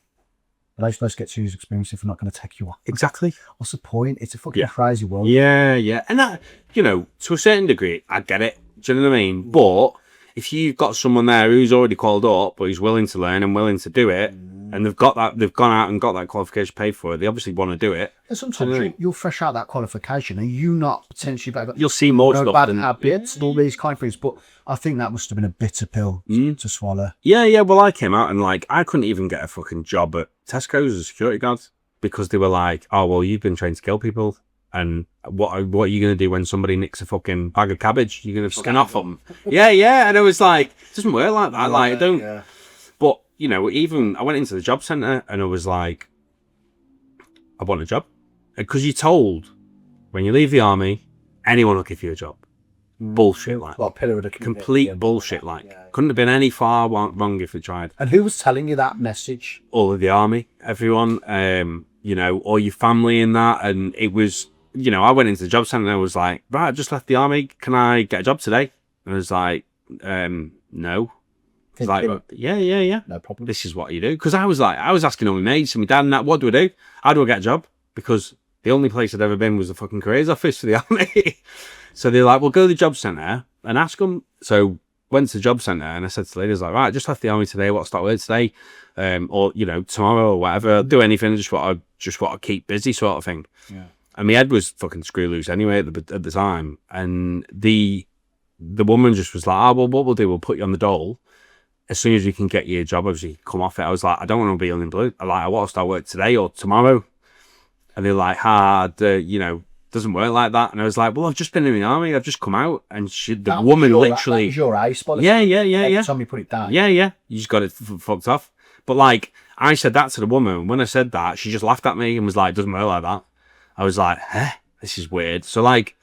they supposed to get 2 years experience if they're not going to take you on? Exactly. What's the point? It's a fucking crazy world. Yeah. And that, you know, to a certain degree, I get it. Do you know what I mean? But if you've got someone there who's already called up, but who's willing to learn and willing to do it, and they've gone out and got that qualification paid for it, they obviously want to do it. And sometimes you'll fresh out that qualification and you not potentially you'll see more stuff bad than habits and all these kind of things. But I think that must have been a bitter pill to swallow. Yeah. Well, I came out and like I couldn't even get a fucking job at Tesco's as a security guard because they were like, "Oh, well, you've been trained to kill people, and what are you going to do when somebody nicks a fucking bag of cabbage? You're going to skin off them." Yeah. And I was like, it doesn't work like that. Like, I don't. Yeah. But you know, even I went into the job centre and I was like, I want a job because you're told when you leave the army, anyone will give you a job. Bullshit, like pillar of the complete bullshit. Like couldn't have been any far wrong if we tried. And who was telling you that message? All of the army, everyone, you know, all your family in that, and it was, you know, I went into the job centre and I was like, right, I just left the army. Can I get a job today? And I was like, no. It's like, yeah. No problem. This is what you do. Because I was asking all my mates and my dad and that, what do I do? How do I get a job? Because the only place I'd ever been was the fucking careers office for the army. So they're like, well, go to the job centre and ask them. So went to the job centre and I said to the ladies, like, right, I just left the army today. What start with today? Or, you know, tomorrow or whatever. I'll do anything. Just want to keep busy sort of thing. Yeah. And my head was fucking screw loose anyway at the time. And the woman just was like, well, what we'll do, we'll put you on the dole. As soon as we can get you a job, obviously come off it. I was like, I don't want to be unemployed. I want to start work today or tomorrow. And they're like, you know, doesn't work like that. And I was like, well, I've just been in the army. I've just come out. And the woman literally. That was your ace, but yeah. Every time you put it down. Yeah. You just got it fucked off. But like, I said that to the woman. When I said that, she just laughed at me and was like, it doesn't work like that. I was like, this is weird. So like,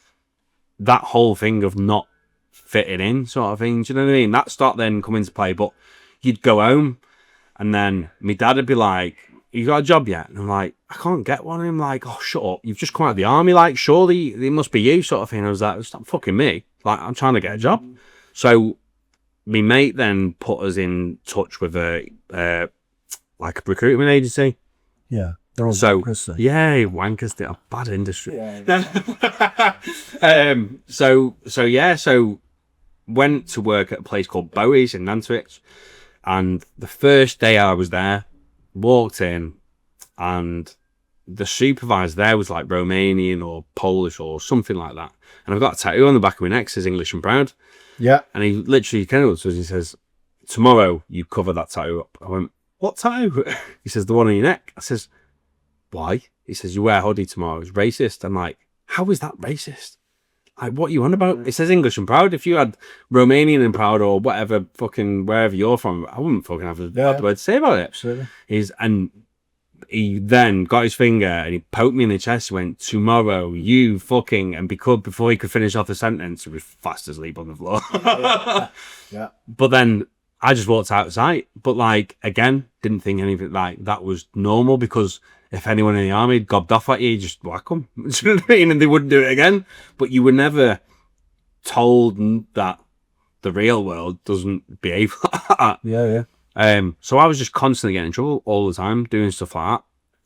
that whole thing of not fitting in sort of thing, do you know what I mean? That started then come into play. But you'd go home and then my dad would be like, you got a job yet? And I'm like, I can't get one. And I'm like, oh, shut up. You've just come out of the army. Like, surely it must be you sort of thing. I was like, stop fucking me. Like, I'm trying to get a job. So my mate then put us in touch with a recruitment agency. Yeah. They're all wankers. Yeah, wankers. They're a bad industry. Yeah. So went to work at a place called Bowie's in Nantwich. And the first day I was there, walked in, and the supervisor there was like Romanian or Polish or something like that. And I've got a tattoo on the back of my neck that says English and proud. Yeah. And he literally came up to us and he says, tomorrow you cover that tattoo up. I went, what tattoo? He says, the one on your neck. I says, why? He says, you wear a hoodie tomorrow. It's racist. I'm like, how is that racist? Like, what are you on about? It says English and proud. If you had Romanian and proud or whatever, fucking wherever you're from, I wouldn't fucking have a bad word to say about it. Absolutely. And he then got his finger and he poked me in the chest and went, tomorrow, you fucking, and before he could finish off the sentence, he was fast asleep on the floor. Yeah. But then I just walked out of sight. But like, again, didn't think anything like that was normal because if anyone in the army gobbed off at you, you just whack them. Do you know what I mean? And they wouldn't do it again. But you were never told that the real world doesn't behave like that. Yeah. So I was just constantly getting in trouble all the time, doing stuff like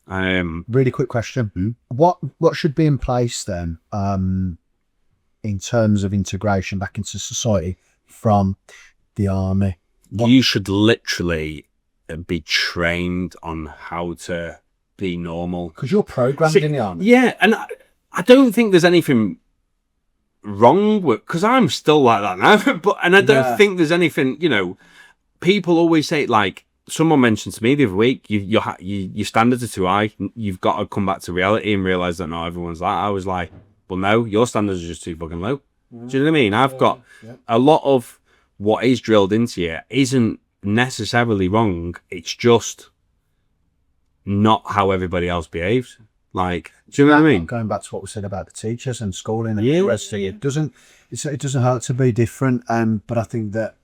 that. Really quick question. What should be in place then in terms of integration back into society from the army? You should literally be trained on how to be normal. Because you're programmed in the army. Yeah, and I don't think there's anything wrong with, because I'm still like that now, but I don't think there's anything, you know, people always say like, someone mentioned to me the other week, your standards are too high. You've got to come back to reality and realize that not everyone's like. I was like, well, no, your standards are just too fucking low. Do you know what I mean? I've got a lot of what is drilled into you isn't necessarily wrong. It's just not how everybody else behaves. Like, do you know what I mean? Going back to what we said about the teachers and schooling and the rest of it doesn't hurt to be different. But I think that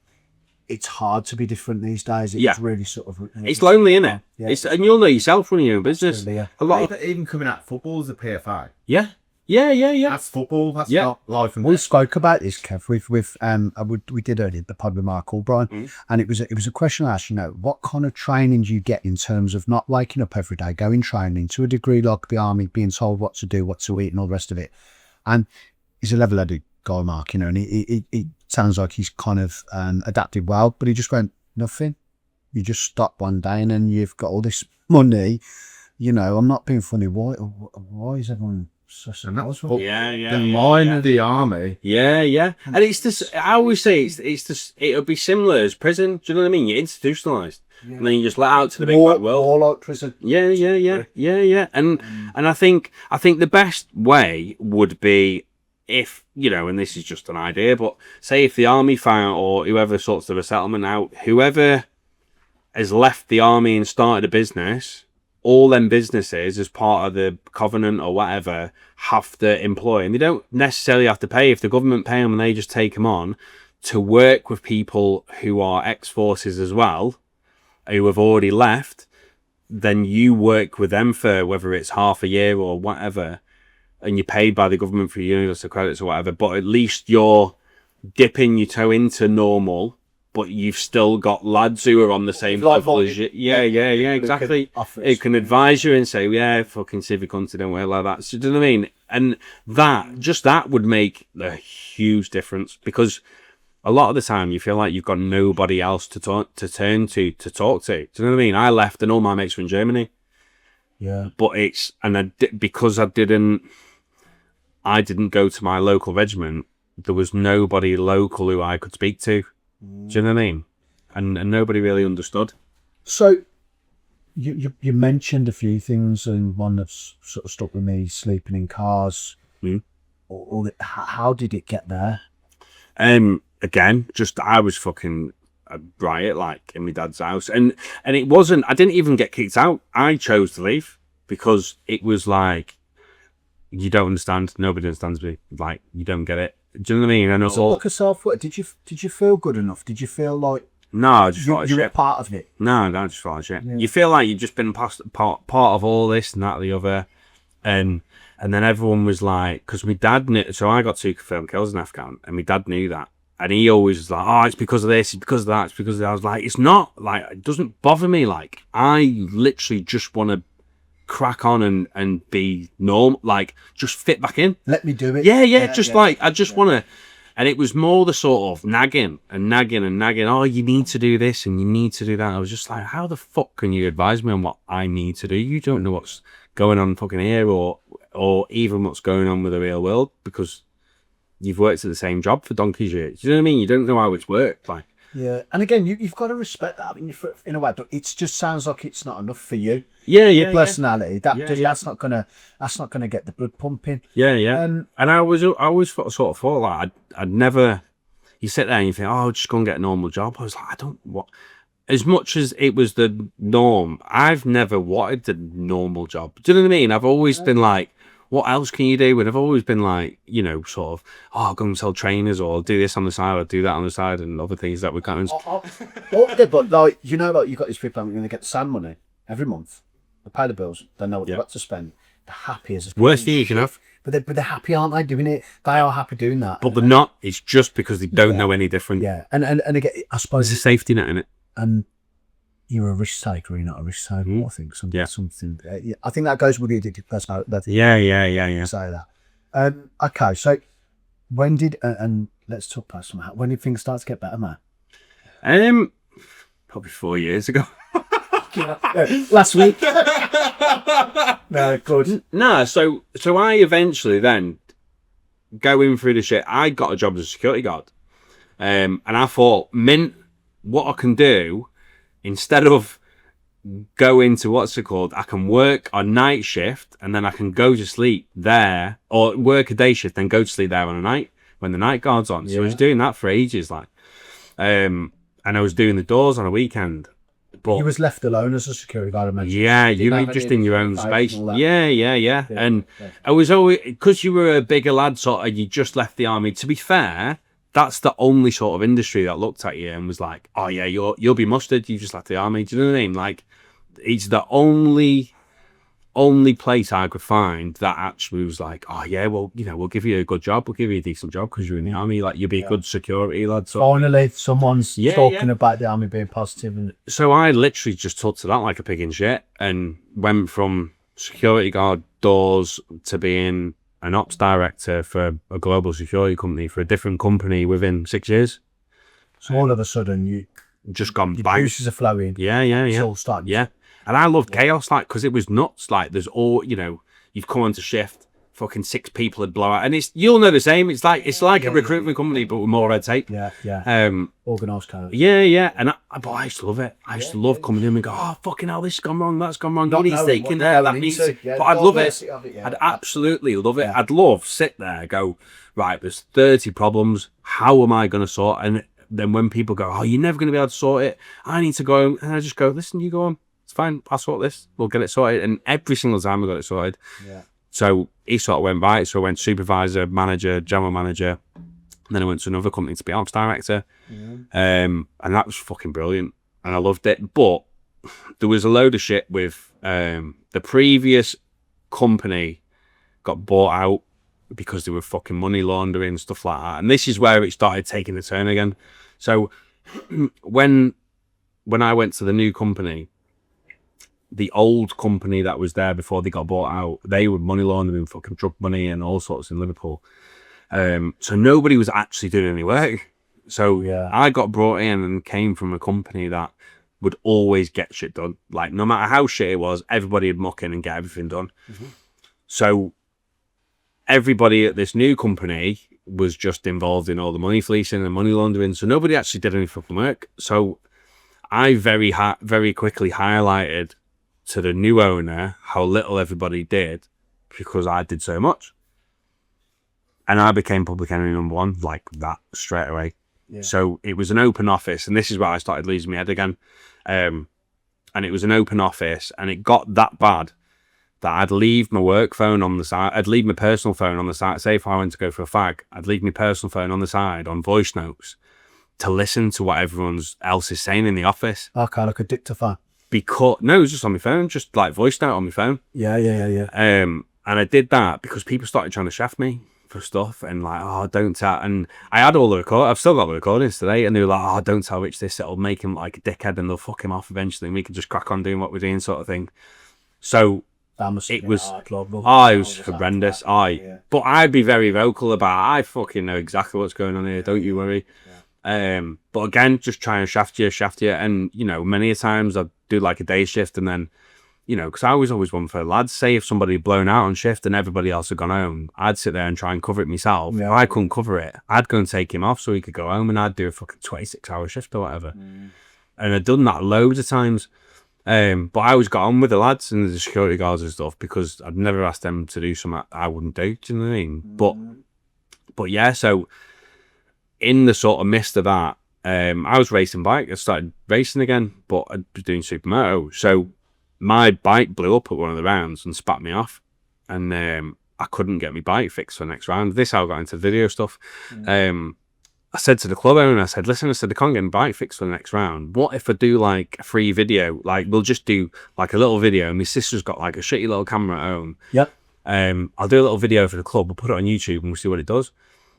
it's hard to be different these days. It's really sort of... It's lonely, isn't it? Yeah. And you'll know yourself running your own business. Really, a lot of... Even coming out football as a PFI. Yeah. That's football. That's not life. We spoke about this, Kev. We did earlier the pod with Mark Albright, and it was a question I asked. What kind of training do you get in terms of not waking up every day, going training to a degree like the army, being told what to do, what to eat, and all the rest of it. And he's a level-headed guy, Mark. And he sounds like he's kind of adapted well, but he just went nothing. You just stop one day, and then you've got all this money. I'm not being funny. Why is everyone? And that was the line of the army. And it's this. I always say it's this. It would be similar as prison. Do you know what I mean? You're institutionalized, and then you just let out to the big wide world. More like prison. Yeah. And I think the best way would be if and this is just an idea, but say if the army found or whoever sorts of a settlement out, whoever has left the army and started a business. All them businesses, as part of the covenant or whatever, have to employ, and they don't necessarily have to pay. If the government pay them and they just take them on to work with people who are ex-forces as well, who have already left, then you work with them for whether it's half a year or whatever, and you're paid by the government for your universal credits or whatever, but at least you're dipping your toe into normal. But you've still got lads who are on the same level as you. Yeah, exactly. It can advise you and say, fucking civic hunter, don't wear like that. So, do you know what I mean? And that would make a huge difference, because a lot of the time you feel like you've got nobody else to turn to talk to. Do you know what I mean? I left and all my mates were in Germany. Yeah. But because I didn't go to my local regiment, there was nobody local who I could speak to. Do you know what I mean? And nobody really understood. So you mentioned a few things, and one that's sort of stuck with me: sleeping in cars. How did it get there? Again, just I was fucking a riot, like in my dad's house, and it wasn't. I didn't even get kicked out. I chose to leave because it was like, you don't understand. Nobody understands me. Like, you don't get it. Do you know what I mean? And so look yourself. Did you feel good enough? Did you feel like I just felt like you're shit. a part of it? No, I just felt like shit. Yeah. You feel like you've just been part of all this and that and the other, and then everyone was like, because my dad knew. So I got 2 confirmed kills in Afghan, and my dad knew that, and he always was like, "Oh, it's because of this, it's because of that, it's because of that." I was like, "It's not. Like, it doesn't bother me. Like, I literally just want to crack on and be normal, like just fit back in. Let me do it. Like I just want to. And it was more the sort of nagging. Oh, you need to do this and you need to do that. I was just like, how the fuck can you advise me on what I need to do? You don't know what's going on fucking here, or even what's going on with the real world, because you've worked at the same job for donkey's years. Do you know what I mean? You don't know how it's worked. Like, yeah, and again, you've got to respect that. I mean, in a way, but it just sounds like it's not enough for you. Your personality. That's not gonna get the blood pumping. And I always sort of thought like I'd never. You sit there and you think, oh, I'll just go and get a normal job. I was like, as much as it was the norm, I've never wanted the normal job. Do you know what I mean? I've always been like, what else can you do? And I've always been like, sort of, I'll go and sell trainers, or I'll do this on the side, or do that on the side, and other things that we can't. But like, you've got these people going to get the sand money every month. They pay the bills. They know what they've got to spend. They're happy as a worst thing you can have. But they're happy, aren't they? Doing it. They are happy doing that. But they're not. It's just because they don't know any different. Yeah, and again, I suppose there's a safety net in it. And you're a risk taker, you're not a risk taker. I think something. I think that goes with your addictive personality. Yeah. Say that. Okay, so when did and let's talk about some. When did things start to get better, man? Probably 4 years ago. Last week. No, good. No, so I eventually then, going through the shit, I got a job as a security guard, and I thought, what I can do instead of go into what's it called, I can work a night shift and then I can go to sleep there, or work a day shift then go to sleep there on a night when the night guard's on. So I was doing that for ages, like, and I was doing the doors on a weekend. But you was left alone as a security guard, I imagine. yeah, you were just in your own space. Yeah. And I was always, because you were a bigger lad, sort of, you just left the army. To be fair, that's the only sort of industry that looked at you and was like, oh yeah, you'll be mustard. You just left the army. Do you know what I mean? Like, it's the only place I could find that actually was like, oh yeah, well, you know, we'll give you a good job, we'll give you a decent job because you're in the army, like you'll be a good security lad. So finally someone's talking about the army being positive. And so I literally just took to that like a pig in shit and went from security guard doors to being an ops director for a global security company for a different company within 6 years. So all of a sudden you just gone your bang. juices are flowing. Yeah. It's all starting. Yeah. And I love chaos, like, because it was nuts. Like, there's all, you know, you've come onto shift, fucking 6 people would blow out, and you'll know the same. It's like a recruitment company, but with more red tape. Yeah. Organised kind of. Yeah. And but I used to love it. I used to love coming in and go, oh fucking hell, this has gone wrong, that's gone wrong. What he's thinking there, that needs. But I'd love it. I'd absolutely love it. I'd love sit there, go, right, there's 30 problems. How am I going to sort? And then when people go, oh, you're never going to be able to sort it, I need to go home, and I just go, listen, you go on. It's fine, I'll sort this. We'll get it sorted. And every single time we got it sorted. Yeah. So he sort of went by it. So I went supervisor, manager, general manager. And then I went to another company to be ops director. And that was fucking brilliant. And I loved it. But there was a load of shit with the previous company got bought out because they were fucking money laundering, stuff like that. And this is where it started taking a turn again. So when I went to the new company, the old company that was there before they got bought out, they were money laundering fucking drug money and all sorts in Liverpool. So nobody was actually doing any work. So I got brought in and came from a company that would always get shit done. Like, no matter how shit it was, everybody would muck in and get everything done. So everybody at this new company was just involved in all the money fleecing and money laundering. So nobody actually did any fucking work. So I very quickly highlighted to the new owner how little everybody did because I did so much. And I became public enemy number 1 like that straight away. Yeah. So it was an open office, and this is where I started losing my head again. And it was an open office, and it got that bad that I'd leave my work phone on the side. I'd leave my personal phone on the side. Say if I went to go for a fag, I'd leave my personal phone on the side on voice notes to listen to what everyone else is saying in the office. Okay, like a dictaphone. Because no, it was just on my phone, just like voice note on my phone. Yeah. And I did that because people started trying to shaft me for stuff and like, oh, don't tell. And I had all the I've still got the recordings today, and they were like, oh, don't tell Rich this, it'll make him like a dickhead and they'll fuck him off eventually and we can just crack on doing what we're doing, sort of thing. So it was it was horrendous. But I'd be very vocal about it. I fucking know exactly what's going on here, don't you worry. But again, just try and shaft you, and you know, many a times I'd do like a day shift, and then, you know, because I was always one for lads. Say if somebody had blown out on shift and everybody else had gone home, I'd sit there and try and cover it myself. If I couldn't cover it, I'd go and take him off so he could go home, and I'd do a fucking 26-hour shift or whatever. And I'd done that loads of times. But I always got on with the lads and the security guards and stuff because I'd never asked them to do something I wouldn't do. Do you know what I mean? But yeah, so in the sort of midst of that, I was racing bike. I started racing again, but I was doing supermoto. So my bike blew up at one of the rounds and spat me off, and I couldn't get my bike fixed for the next round. This how I got into video stuff. I said to the club owner, I said, listen, I can't get my bike fixed for the next round. What if I do like a free video? Like, we'll just do like a little video. My sister's got like a shitty little camera at home. Yep. I'll do a little video for the club. We'll put it on YouTube and we'll see what it does.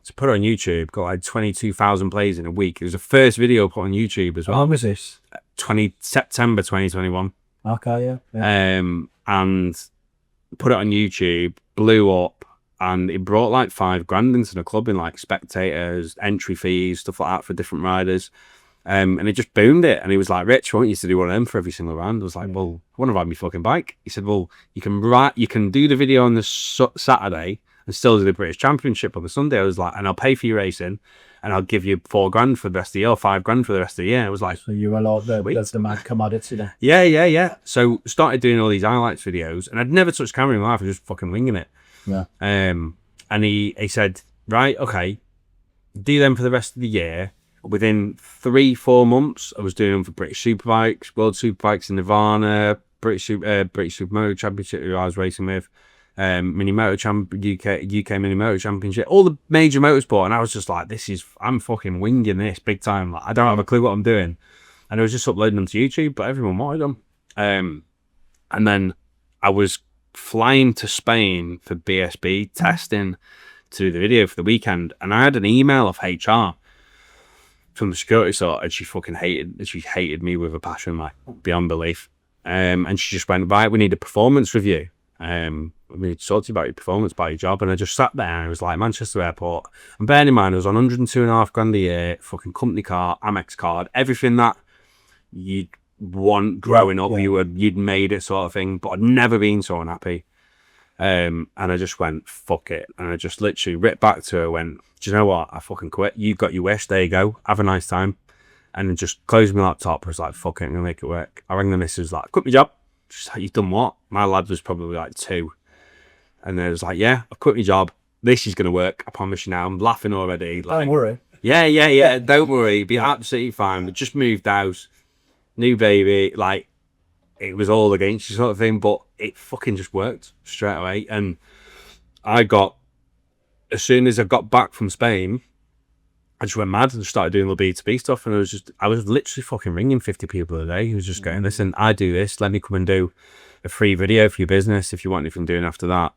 So put it on YouTube, got like 22,000 plays in a week. It was the first video put on YouTube as well. When was this? September 2021. Okay, yeah. And put it on YouTube, blew up, and it brought like $5,000 into the club in like spectators, entry fees, stuff like that for different riders. And it just boomed it. And he was like, Rich, I want you to do one of them for every single round. I was like, well, I want to ride my fucking bike. He said, well, you can do the video on the Saturday and still do the British Championship on the Sunday. I was like, and I'll pay for your racing. and I'll give you $4,000 for the rest of the year, or $5,000 for the rest of the year. I was like, So you were like, that's the mad commodity then. yeah. So started doing all these highlights videos, and I'd never touched camera in my life. I was just fucking winging it. Yeah. And he said, right, okay, do them for the rest of the year. Within 3-4 months, I was doing them for British Superbikes, World Superbikes in Nirvana, British Supermoto Championship, who I was racing with, Mini Moto UK Mini Moto Championship, all the major motorsport. And I was just like, I'm fucking winging this big time. Like, I don't have a clue what I'm doing. And I was just uploading them to YouTube, but everyone wanted them. And then I was flying to Spain for BSB testing to do the video for the weekend. And I had an email of HR from the security sort, and she hated me with a passion, like, beyond belief. And she just went, right, we need a performance review. We need to talk to you about your performance, about your job. And I just sat there and it was like Manchester Airport. And bearing in mind, I was on $102,500 a year, fucking company car, Amex card, everything that you'd want growing up, you'd made it sort of thing. But I'd never been so unhappy. And I just went, fuck it. And I just literally ripped back to her, went, do you know what? I fucking quit. You've got your wish. There you go. Have a nice time. And then just closed my laptop. I was like, fuck it, I'm going to make it work. I rang the missus, like, quit my job. She's like, you've done what? My lad was probably like 2. And then I was like, yeah, I've quit my job. This is going to work. I promise you now. I'm laughing already. Like, Don't worry. Yeah. Don't worry. Be absolutely fine. We just moved house. New baby. Like, it was all against you sort of thing. But it fucking just worked straight away. And as soon as I got back from Spain, I just went mad and started doing the B2B stuff. And I was literally fucking ringing 50 people a day who was just going, listen, I do this. Let me come and do a free video for your business. If you want anything doing after that,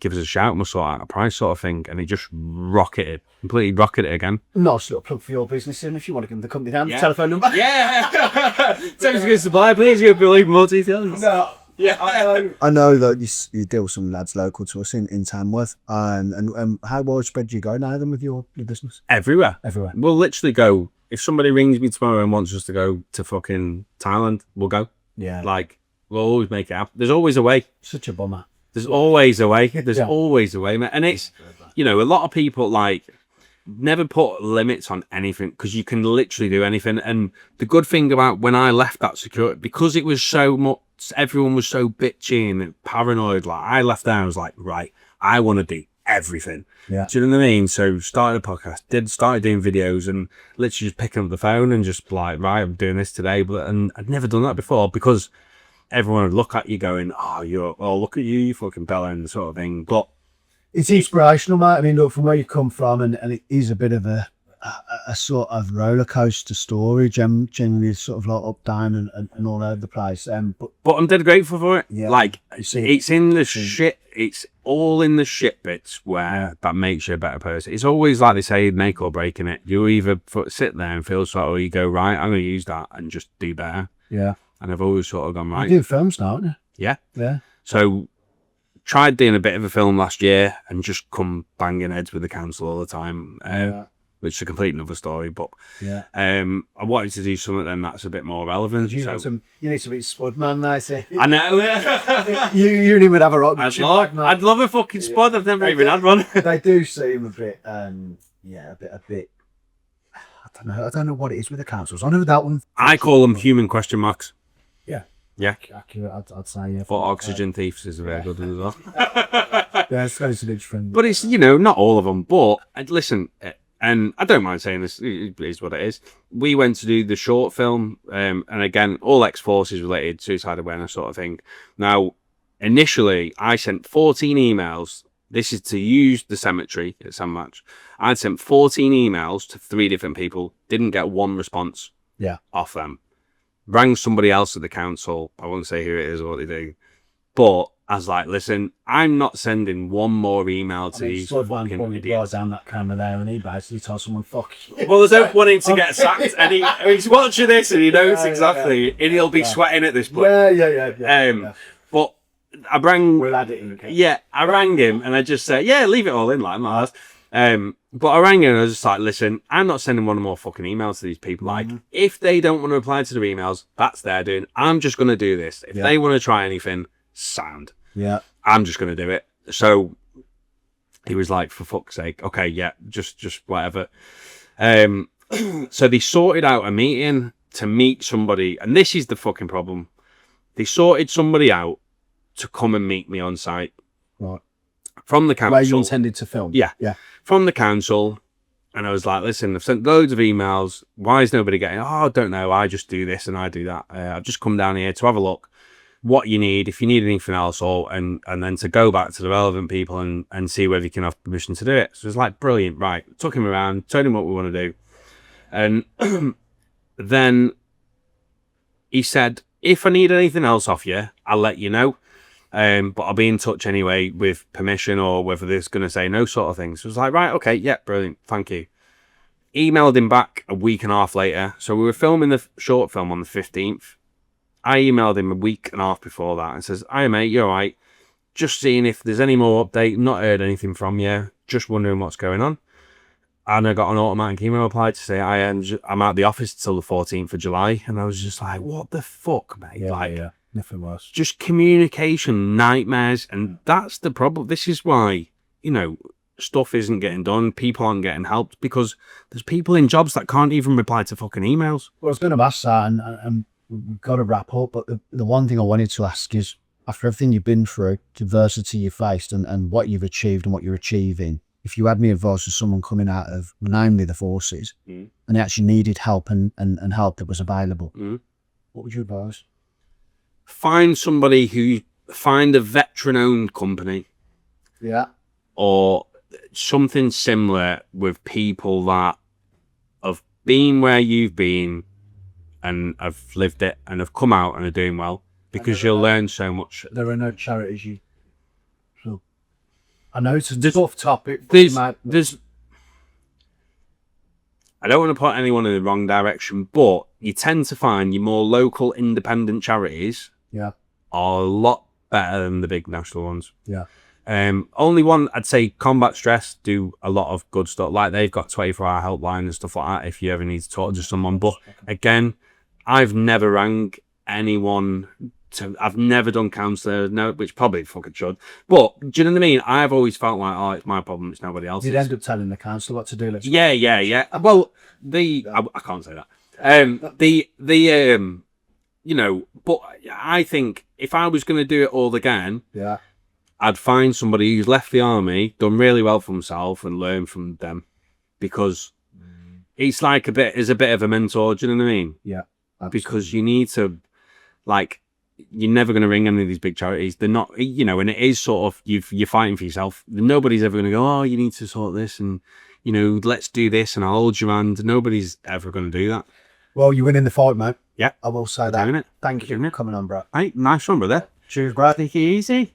give us a shout and we'll sort out a price sort of thing. And it just completely rocketed again. Nice little plug for your business, and if you want to give the company down, telephone number. Yeah. Thanks for supply, please. You'll believe more details. No. Yeah. I know that you deal with some lads local to us in Tamworth, and how widespread do you go now then with your business? Everywhere. Everywhere. We'll literally go. If somebody rings me tomorrow and wants us to go to fucking Thailand, we'll go. Yeah. Like, we'll always make it happen. There's always a way. Such a bummer. There's always a way. There's always a way, mate. And it's, a lot of people, like, never put limits on anything because you can literally do anything. And the good thing about when I left that security, because it was so much, everyone was so bitchy and paranoid, like, I left there and I was like, right, I want to do everything. Yeah. Do you know what I mean? So started a podcast, started doing videos, and literally just picking up the phone and just like, right, I'm doing this today. And I'd never done that before because everyone would look at you going, look at you fucking bellend sort of thing. But it's inspirational, mate. I mean, look, from where you come from, and it is a bit of a sort of roller coaster story, generally sort of like up, down, and all over the place. But I'm dead grateful for it. Yeah, like, it's in the shit. It's all in the shit bits where that makes you a better person. It's always like they say, make or break in it. You either sit there and feel sorry, or you go, right, I'm going to use that and just do better. Yeah. And I've always sort of gone, right. You do films now, don't you? Yeah. Yeah. So tried doing a bit of a film last year and just come banging heads with the council all the time, which is a complete another story. But I wanted to do something then that's a bit more relevant. You need to be spud man, I say. I know. you don't even have a rock. I'd love a fucking spud. I've never even had one. They do seem a bit, a bit. I don't know what it is with the councils. I know that one. I call them human question marks. Yeah. Accurate, I'd say, yeah. For oxygen thieves is a very good one as well. Yeah, it's very different. But it's, not all of them. But listen, and I don't mind saying this, it is what it is. We went to do the short film, and again, all ex-forces related, suicide awareness sort of thing. Now, initially, I sent 14 emails. This is to use the cemetery at Sandmatch. I sent 14 emails to 3 different people, didn't get one response off them. Rang somebody else at the council. I won't say who it is or what they do. But I was like, listen, I'm not sending one more email to these fucking idiots. Down that camera there and he basically told someone, fuck you. Well, I don't want him to get sacked. And he's watching this and he knows exactly. And he'll be sweating at this point. Yeah. But I rang... We'll add it in, okay? Yeah, I rang him and I just said, leave it all in, like, Mars. But I rang him and I was just like, listen, I'm not sending one more fucking emails to these people. Like, if they don't want to reply to their emails, that's their doing. I'm just going to do this. If they want to try anything, sound. Yeah. I'm just going to do it. So he was like, for fuck's sake, okay, just whatever. So they sorted out a meeting to meet somebody, and this is the fucking problem. They sorted somebody out to come and meet me on site. Right. From the council. Where you intended to film? Yeah. Yeah. From the council. And I was like, listen, I've sent loads of emails. Why is nobody getting, I don't know. I just do this and I do that. I've just come down here to have a look what you need, if you need anything else, or and then to go back to the relevant people and see whether you can have permission to do it. So it was like, brilliant. Right. Took him around, told him what we want to do. And then he said, if I need anything else off you, I'll let you know. But I'll be in touch anyway with permission, or whether they're going to say no sort of thing. So I was like, right, okay, yeah, brilliant, thank you. Emailed him back a week and a half later. So we were filming the short film on the 15th. I emailed him a week and a half before that and says, hi mate, you're right. Just seeing if there's any more update. Not heard anything from you. Just wondering what's going on. And I got an automatic email reply to say, I'm at the office till the 14th of July. And I was just like, what the fuck, mate? Yeah, like, yeah. Nothing worse. Just communication nightmares. And that's the problem. This is why, stuff isn't getting done. People aren't getting helped because there's people in jobs that can't even reply to fucking emails. Well, I was going to ask that, and we've got to wrap up. But the one thing I wanted to ask is, after everything you've been through, the adversity you faced, and what you've achieved and what you're achieving, if you had any advice for someone coming out of, namely the forces, and they actually needed help and help that was available, what would you advise? Find a veteran-owned company. Yeah. Or something similar with people that have been where you've been and have lived it and have come out and are doing well, because you'll learn so much. There are no charities so I know it's a tough topic. I don't want to put anyone in the wrong direction, but you tend to find your more local independent charities are a lot better than the big national ones. Yeah. Only one, I'd say Combat Stress do a lot of good stuff. Like they've got 24-hour helpline and stuff like that if you ever need to talk to someone. But again, I've never rang anyone I've never done counsellor, no, which probably fucking should. But do you know what I mean? I've always felt like, it's my problem, it's nobody else's. You'd end up telling the council what to do. Yeah. Well, I can't say that. But I think if I was going to do it all again, I'd find somebody who's left the army, done really well for himself, and learn from them, because it's like a bit of a mentor. Do you know what I mean? Yeah, absolutely. Because you need to, you're never going to ring any of these big charities. They're not, and it is sort of you're fighting for yourself. Nobody's ever going to go, you need to sort this, and let's do this, and I'll hold your hand. Nobody's ever going to do that. Well, you're winning the fight, mate. Yeah, I will say that. Thank you for coming on, bro. Hey, nice one, brother. Cheers, bro. Take it easy.